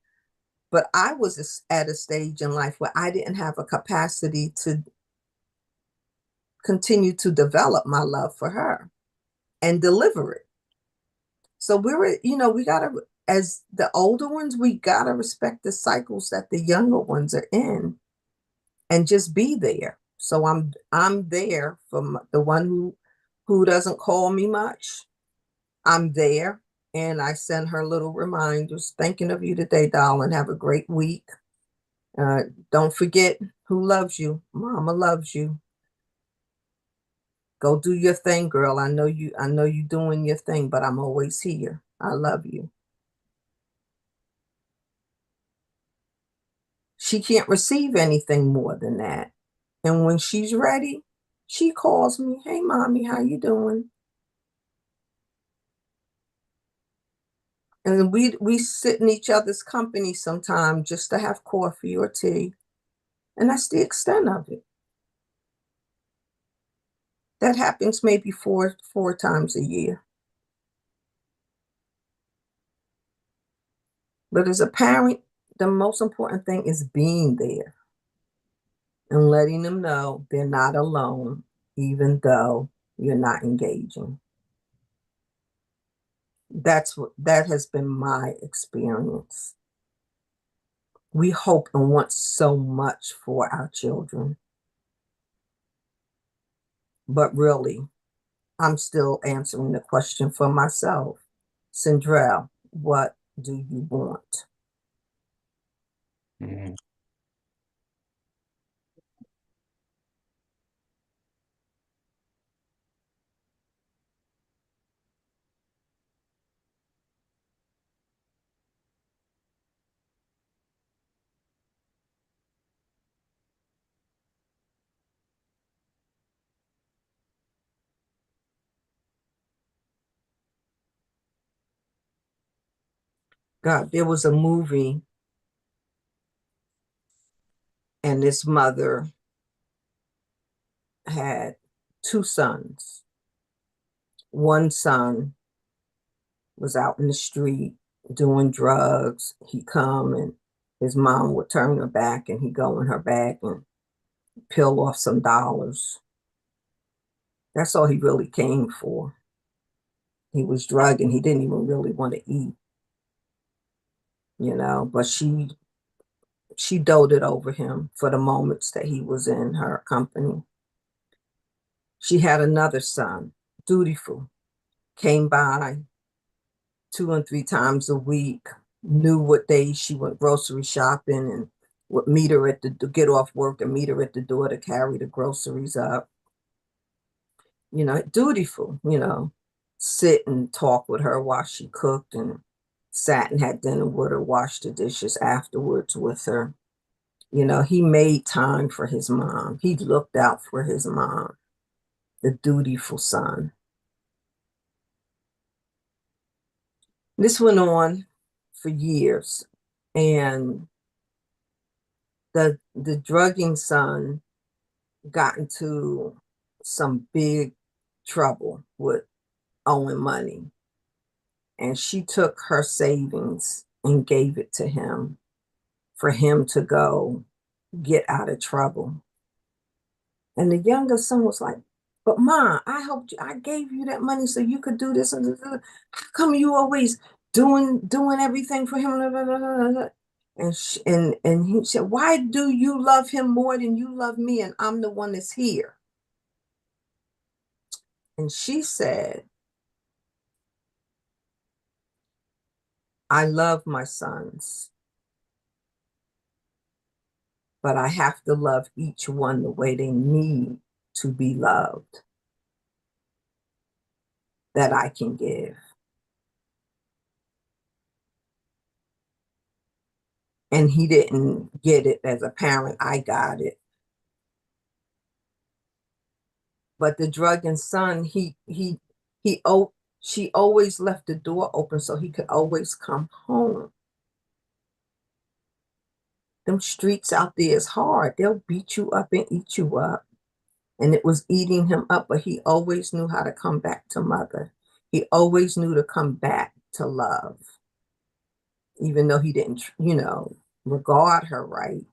But I was at a stage in life where I didn't have a capacity to continue to develop my love for her and deliver it. So we gotta, as the older ones, we gotta respect the cycles that the younger ones are in and just be there. So I'm there for the one who doesn't call me much. I'm there, and I send her little reminders. Thinking of you today, darling. Have a great week. Don't forget who loves you. Mama loves you. Go do your thing, girl. I know you doing your thing, but I'm always here. I love you. She can't receive anything more than that. And when she's ready, she calls me, "Hey, mommy, how you doing?" And we sit in each other's company sometime just to have coffee or tea. And that's the extent of it. That happens maybe four times a year. But as a parent, the most important thing is being there and letting them know they're not alone, even though you're not engaging. That has been my experience. We hope and want so much for our children. But really, I'm still answering the question for myself. Sindrell, what do you want? Mm. God, there was a movie, and this mother had two sons. One son was out in the street doing drugs. He'd come and his mom would turn her back and he'd go in her bag and peel off some dollars. That's all he really came for. He was drugging. He didn't even really want to eat, but she doted over him for the moments that he was in her company. She had another son, dutiful, came by 2 and 3 times a week, knew what days she went grocery shopping, and would meet her to get off work and meet her at the door to carry the groceries up. Dutiful, sit and talk with her while she cooked, and sat and had dinner with her, washed the dishes afterwards with her. He made time for his mom. He looked out for his mom, the dutiful son. This went on for years, and the drugging son got into some big trouble with owing money. And she took her savings and gave it to him for him to go get out of trouble. And the younger son was like, "But Ma, I helped you. I gave you that money so you could do this and this. How come you always doing everything for him?" And he said, "Why do you love him more than you love me? And I'm the one that's here." And she said, "I love my sons, but I have to love each one the way they need to be loved that I can give." And he didn't get it as a parent. I got it. But the drugging son, he she always left the door open so he could always come home. Them streets out there is hard. They'll beat you up and eat you up. And it was eating him up, but he always knew how to come back to mother. He always knew to come back to love, even though he didn't, regard her right.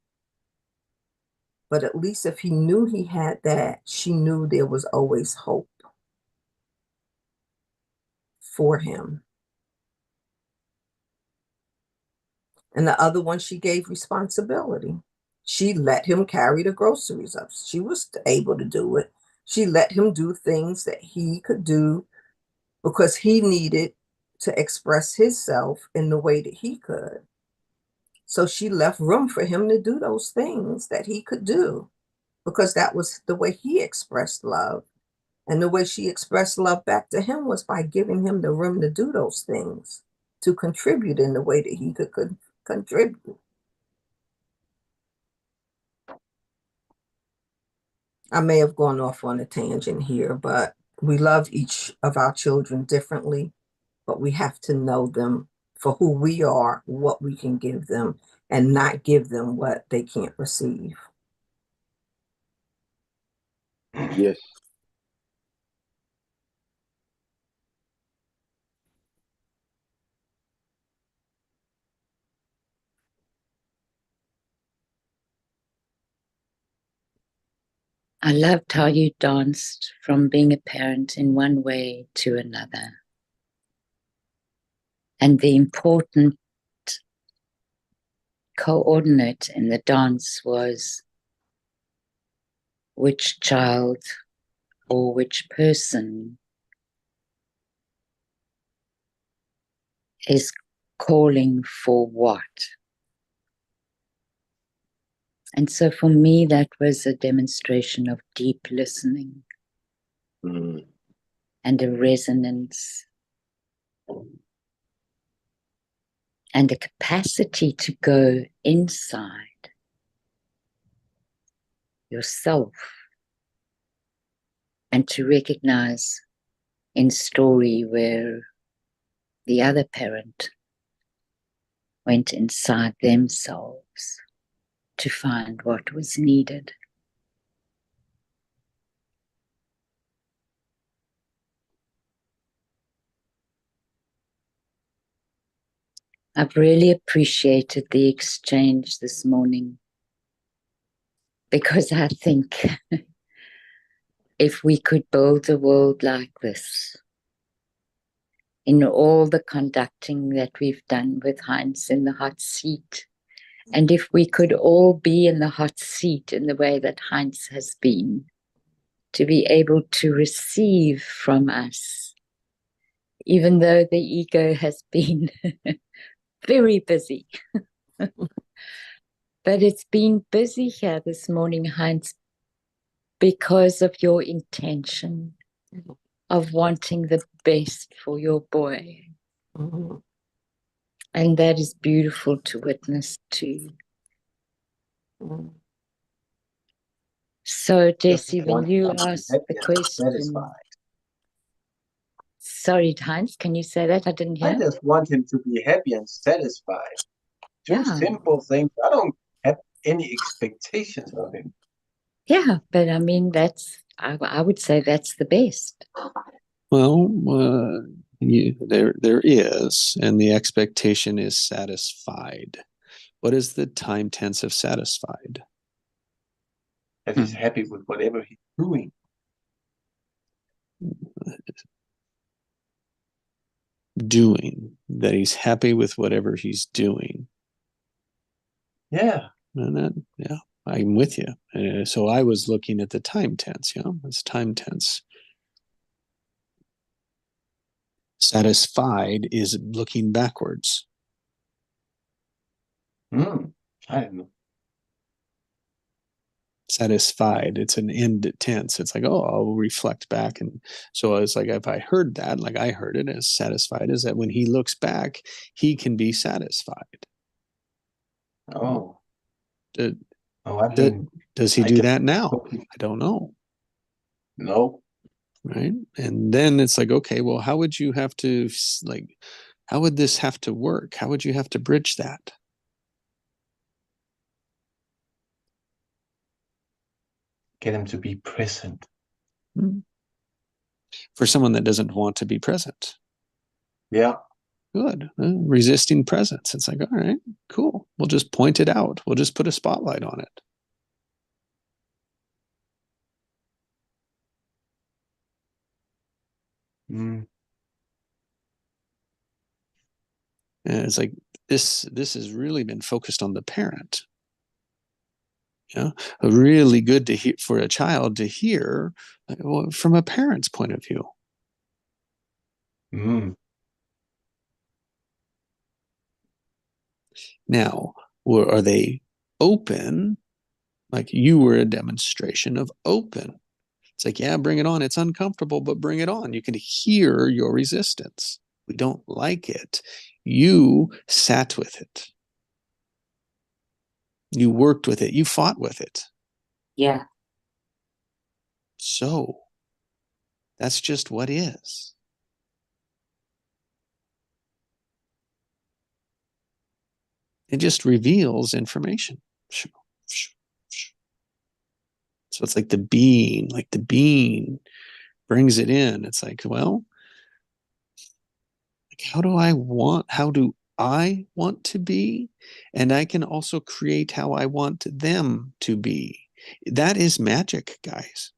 But at least if he knew he had that, she knew there was always hope for him. And the other one, she gave responsibility. She let him carry the groceries up. She was able to do it. She let him do things that he could do because he needed to express himself in the way that he could. So she left room for him to do those things that he could do because that was the way he expressed love. And the way she expressed love back to him was by giving him the room to do those things, to contribute in the way that he could contribute. I may have gone off on a tangent here, but we love each of our children differently, but we have to know them for who we are, what we can give them, and not give them what they can't receive. Yes. I loved how you danced from being a parent in one way to another. And the important coordinate in the dance was which child or which person is calling for what. And so for me, that was a demonstration of deep listening and a resonance and a capacity to go inside yourself and to recognize in story where the other parent went inside themselves to find what was needed. I've really appreciated the exchange this morning because I think if we could build a world like this, in all the conducting that we've done with Heinz in the hot seat, and if we could all be in the hot seat in the way that Heinz has been, to be able to receive from us, even though the ego has been very busy. But it's been busy here this morning, Heinz, because of your intention of wanting the best for your boy. Mm-hmm. And that is beautiful to witness too. Mm-hmm. So, Jesse, when you asked the question, sorry, Heinz, can you say that? I didn't hear. I just want him to be happy and satisfied. Two simple things. I don't have any expectations of him. Yeah, but I mean, I would say that's the best. Well, there is, and the expectation is satisfied. What is the time tense of satisfied? That he's happy with whatever he's doing. Doing, that he's happy with whatever he's doing. Yeah. And then, yeah, I'm with you. So I was looking at the time tense, it's time tense. Satisfied is looking backwards. I don't know. Satisfied, it's an end tense. It's like, oh, I'll reflect back. And so it's like, if I heard that, like I heard it as satisfied, is that when he looks back, he can be satisfied. Oh. Does he do that now? I don't know. No. right? And then it's like, okay, well, how would you have to, like, how would this have to work? How would you have to bridge that? Get him to be present. For someone that doesn't want to be present. Yeah. Good. Resisting presence. It's like, all right, cool. We'll just point it out. We'll just put a spotlight on it. Mm. And it's like this has really been focused on the parent. You know, really good to hear for a child to hear from a parent's point of view. Mm. Now, are they open? Like you were a demonstration of open. It's like, yeah, bring it on. It's uncomfortable, but bring it on. You can hear your resistance. We don't like it. You sat with it. You worked with it. You fought with it. Yeah. So that's just what is. It just reveals information. So it's like the being brings it in. It's like, well, how do I want to be? And I can also create how I want them to be. That is magic, guys.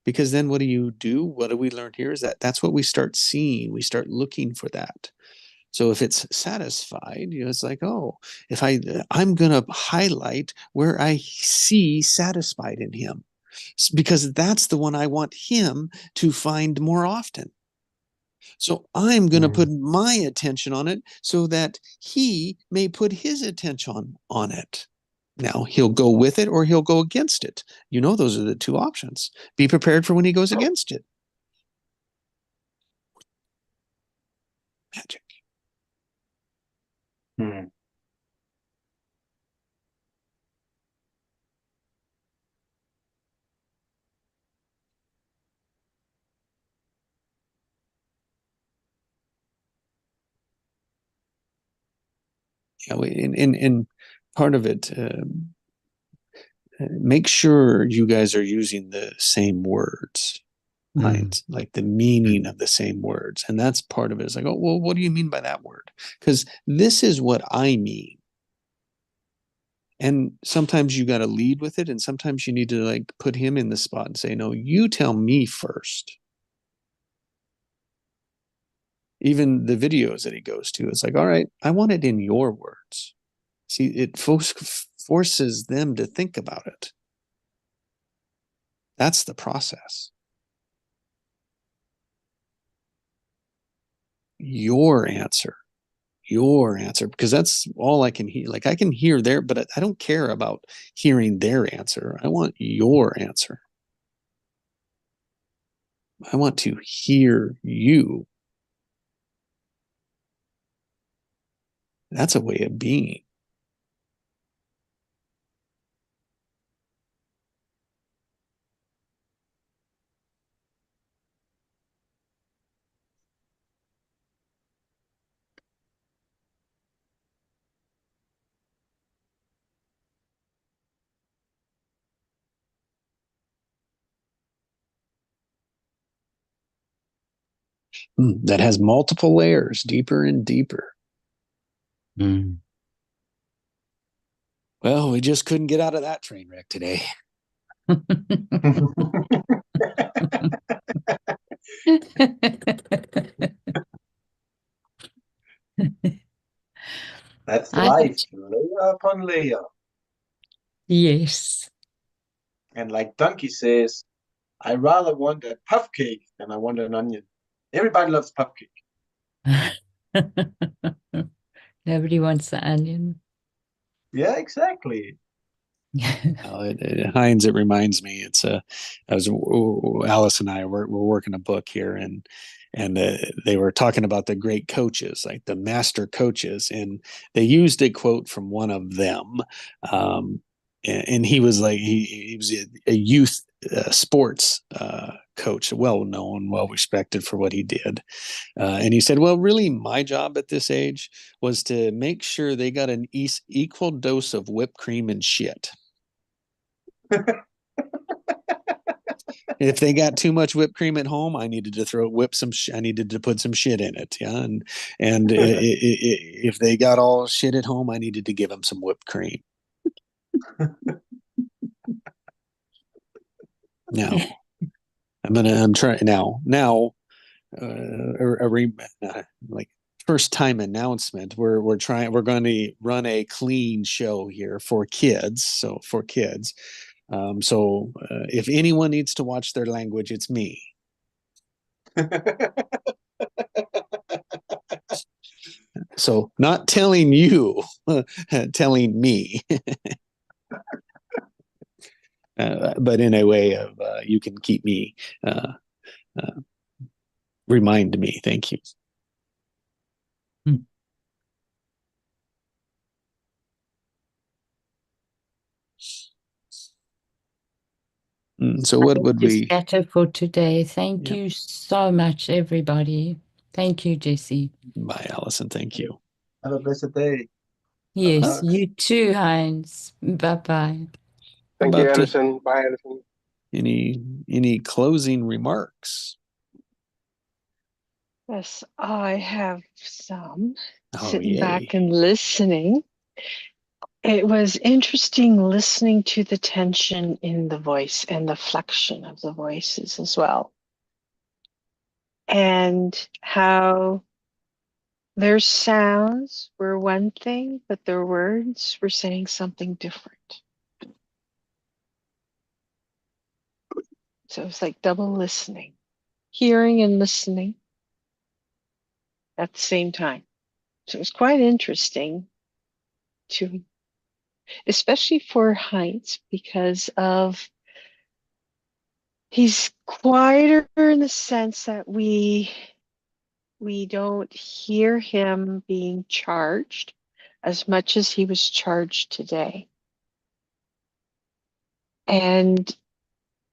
Because then what do you do? What do we learn here is that's what we start seeing. We start looking for that. So if it's satisfied, it's like, oh, if I'm going to highlight where I see satisfied in him, because that's the one I want him to find more often. So I'm going to put my attention on it so that he may put his attention on it. Now, he'll go with it or he'll go against it. Those are the two options. Be prepared for when he goes against it. Magic. Mm. And part of it, make sure you guys are using the same words, right? Like the meaning of the same words. And that's part of it. It's like, oh, well, what do you mean by that word? Because this is what I mean. And sometimes you got to lead with it. And sometimes you need to like put him in the spot and say, no, you tell me first. Even the videos that he goes to, it's like, all right, I want it in your words. See, it forces them to think about it. That's the process. Your answer, because that's all I can hear. Like I can hear their, but I don't care about hearing their answer. I want your answer. I want to hear you. That's a way of being. That has multiple layers, deeper and deeper. Well, we just couldn't get out of that train wreck today. That's life, layer upon layer. Yes. And like Donkey says, I rather want a puff cake than I want an onion. Everybody loves puff cake. Nobody wants the onion. Yeah, exactly. Heinz, it reminds me. It's Alice and I were working a book here, and they were talking about the great coaches, like the master coaches, and they used a quote from one of them, and he was like he was a youth sports coach, well known, well respected for what he did. And he said, well, really, my job at this age was to make sure they got an equal dose of whipped cream and shit. If they got too much whipped cream at home, I needed to I needed to put some shit in it. Yeah. And if they got all shit at home, I needed to give them some whipped cream. Now, I'm trying now, like first time announcement. We're going to run a clean show here for kids. So for kids. If anyone needs to watch their language, it's me. So not telling you, telling me. But in a way of you can keep me, remind me. Thank you. So what would we scatter for today? Thank you so much, everybody. Thank you, Jesse. Bye, Allison. Thank you. Have a blessed day. Yes, you too, Heinz. Bye-bye. Thank you, Alison. Bye, Alison. Any closing remarks? Yes, I have some. Sitting yay. back and listening. It was interesting listening to the tension in the voice and the flexion of the voices as well. And how their sounds were one thing, but their words were saying something different. So it was like double listening, hearing and listening at the same time. So it was quite interesting to, especially for Heinz, because of he's quieter in the sense that we don't hear him being charged as much as he was charged today. And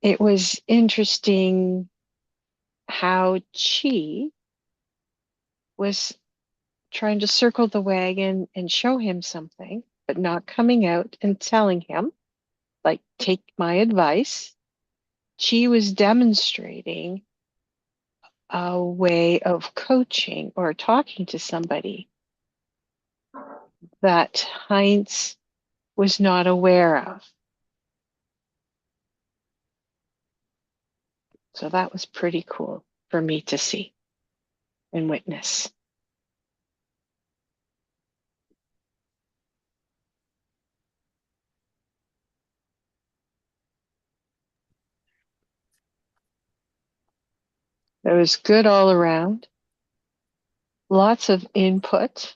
it was interesting how Chi was trying to circle the wagon and show him something, but not coming out and telling him, like, take my advice. Chi was demonstrating a way of coaching or talking to somebody that Heinz was not aware of. So that was pretty cool for me to see and witness. It was good all around. Lots of input.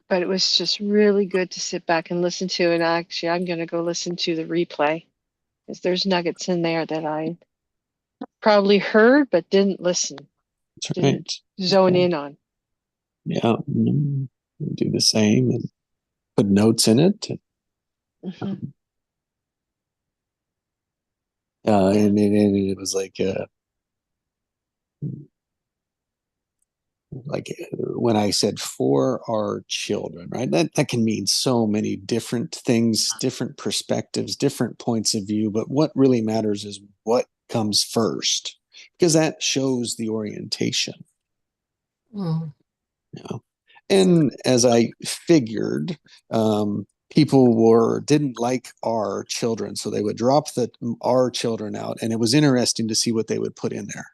But it was just really good to sit back and listen to. And actually, I'm going to go listen to the replay because there's nuggets in there that I probably heard but didn't listen. That's didn't right. zone in on. Yeah. Do the same and put notes in it. Mm-hmm. And it was like when I said for our children, right? That can mean so many different things, different perspectives, different points of view. But what really matters is what comes first, because that shows the orientation. Mm. And as I figured, people didn't like our children, so they would drop our children out, and it was interesting to see what they would put in there.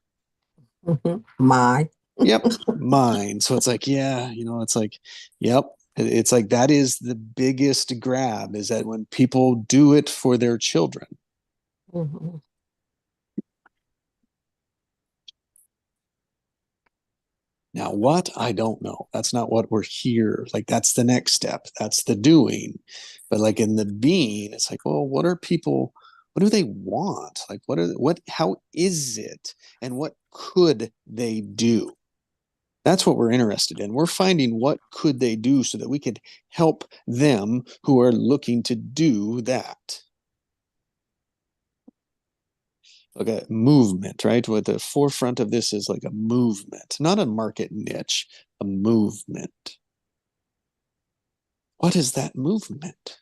Mm-hmm. My. Yep, mine. So it's like, yeah, it's like, yep. It's like that is the biggest grab, is that when people do it for their children. Mm-hmm. Now, what? I don't know. That's not what we're here. Like, that's the next step. That's the doing. But like in the being, it's like, well, what do they want? Like, how is it? And what could they do? That's what we're interested in. We're finding what could they do so that we could help them who are looking to do that. Like a movement, right? What the forefront of this is like a movement, not a market niche, a movement. What is that movement?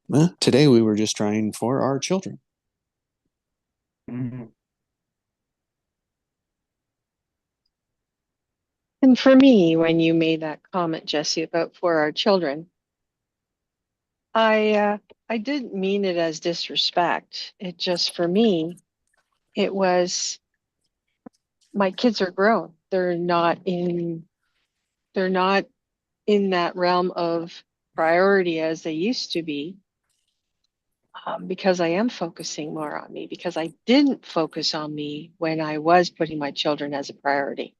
Well, today we were just trying for our children. Mm-hmm. And for me, when you made that comment, Jesse, about for our children, I didn't mean it as disrespect. It just, for me, it was, my kids are grown. They're not in that realm of priority as they used to be, because I am focusing more on me, because I didn't focus on me when I was putting my children as a priority.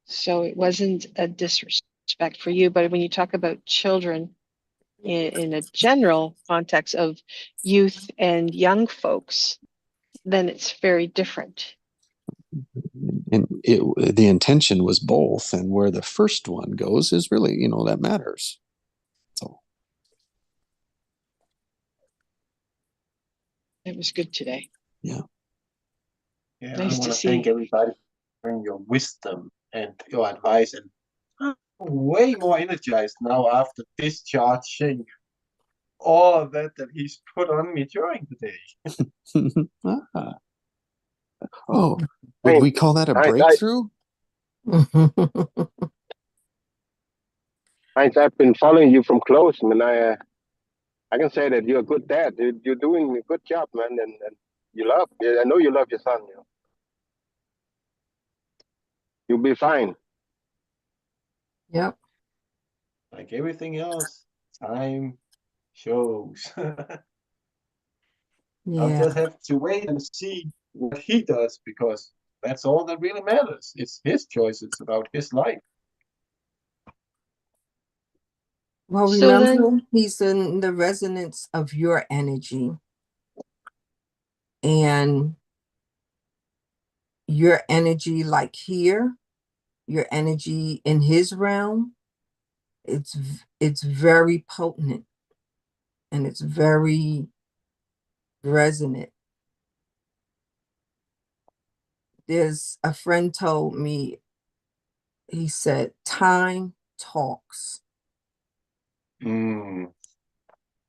So it wasn't a disrespect for you, but when you talk about children in a general context of youth and young folks, then it's very different. And the intention was both, and where the first one goes is really, that matters. So It was good today. yeah. Yeah, Nice I want to to see. thank everybody for your wisdom and your advice, and I'm way more energized now after discharging all of that he's put on me during the day. Ah. Oh, would Heinz, we call that a Heinz, breakthrough? Heinz, I've been following you from close, man. I can say that you're a good dad. You're doing a good job, man, and I know you love your son. You'll be fine. Yep. Like everything else, time shows. I'll Yeah. just have to wait and see what he does, because that's all that really matters. It's his choice. It's about his life. Well, So then, remember, he's in the resonance of your energy, and your energy, like here, your energy in his realm, it's very potent and it's very resonant. There's a friend told me, he said, time talks. Mm.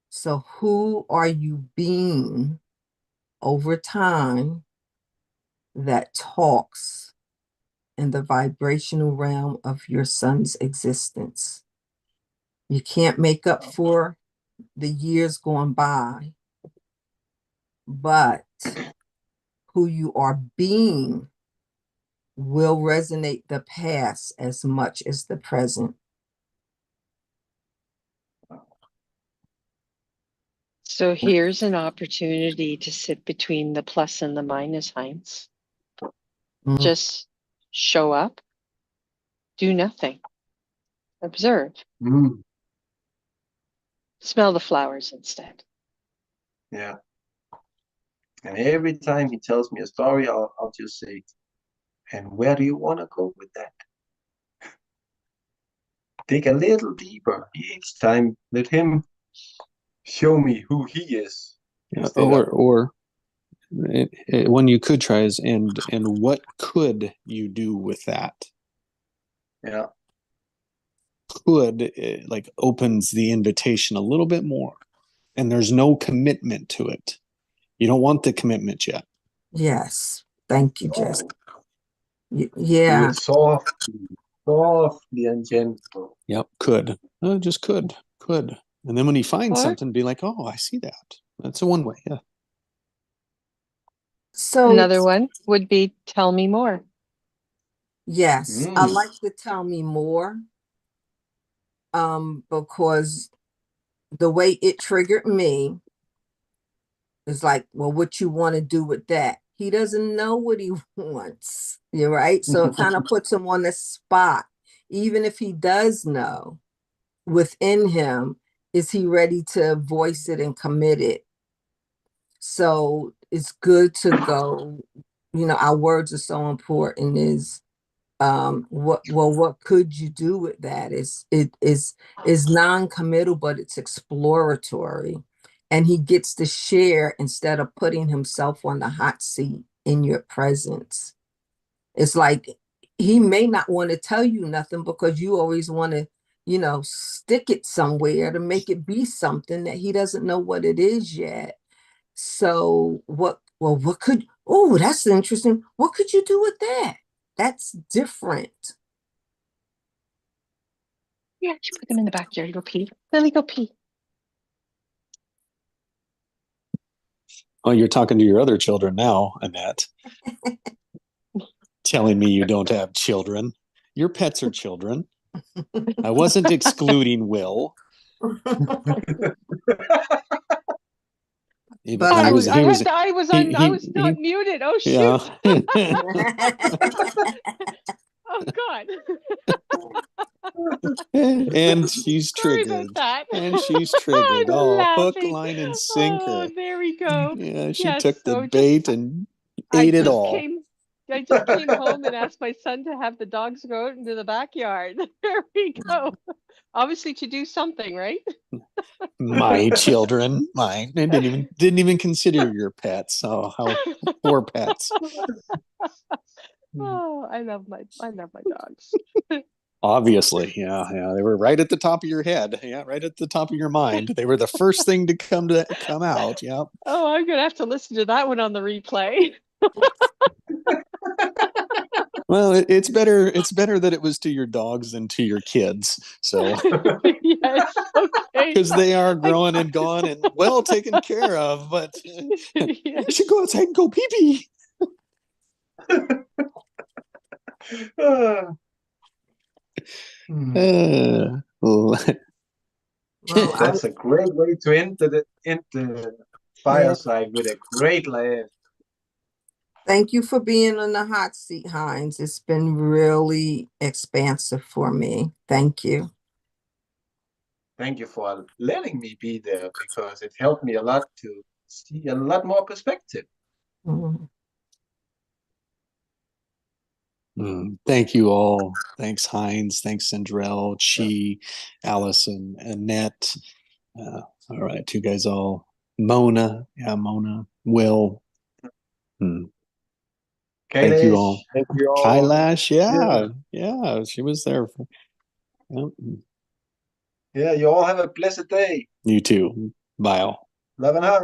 So who are you being over time that talks in the vibrational realm of your son's existence? You can't make up for the years gone by, but who you are being will resonate the past as much as the present. so here's an opportunity to sit between the plus and the minus, Heinz. Just show up, do nothing, observe, Mm. smell the flowers instead. Yeah. And every time he tells me a story, I'll just say, and where do you want to go with that? Dig a little deeper each time. Let him show me who he is. Or one you could try is, and what could you do with that? Yeah. Could like opens the invitation a little bit more, and there's no commitment to it. You don't want the commitment yet. Yes. Thank you, Jess. Do Yeah. it softly and gentle. Yep, could. Just could. And then when he finds Or something, be like, oh, I see that. That's a one way. Yeah. So, another one would be tell me more. yes, I Mm. like to tell me more, because the way it triggered me is like, well, what you want to do with that? He doesn't know what he wants. You're right. So it kind of puts him on the spot. Even if he does know within him, is he ready to voice it and commit it? So it's good to go, our words are so important is what could you do with that? Is non-committal, but it's exploratory. And he gets to share instead of putting himself on the hot seat in your presence. It's like he may not want to tell you nothing because you always want to, stick it somewhere to make it be something that he doesn't know what it is yet. So what could, oh, that's interesting. What could you do with that? That's different. Yeah, you put them in the backyard. Go pee. Lily, go pee. Oh, you're talking to your other children now, Annette. Telling me you don't have children. Your pets are children. I wasn't excluding Will. But I was not muted. Oh shoot. Oh God. And she's Sorry triggered. about that. And she's triggered. I'm Oh, laughing. hook, line, and sinker. Oh, there we go. Yeah, she Yes, took the so bait and ate it all. I just came home and asked my son to have the dogs go out into the backyard. There we go. Obviously to do something, right? My children, mine. I didn't even consider your pets. Oh, how poor pets. Oh, I love my dogs. Obviously, yeah, they were right at the top of your head, yeah, right at the top of your mind. They were the first thing to come out. Yeah. Oh, I'm gonna have to listen to that one on the replay. Well, it's better. It's better that it was to your dogs than to your kids. So, yes, okay. Because they are growing and gone and well taken care of. But I should go outside and go pee pee. That's a great way to end the fireside with a great laugh. Thank you for being on the hot seat, Heinz. It's been really expansive for me. Thank you. Thank you for letting me be there because it helped me a lot to see a lot more perspective. Mm. Thank you all. Thanks, Heinz. Thanks, Sandrell, Chi, Allison, Annette. All right, you guys all. Mona. Yeah, Mona. Will. Thank you all. Thank you all. Kailash, yeah, she was there. Yeah, you all have a blessed day. You too. Bye all. Love and heart.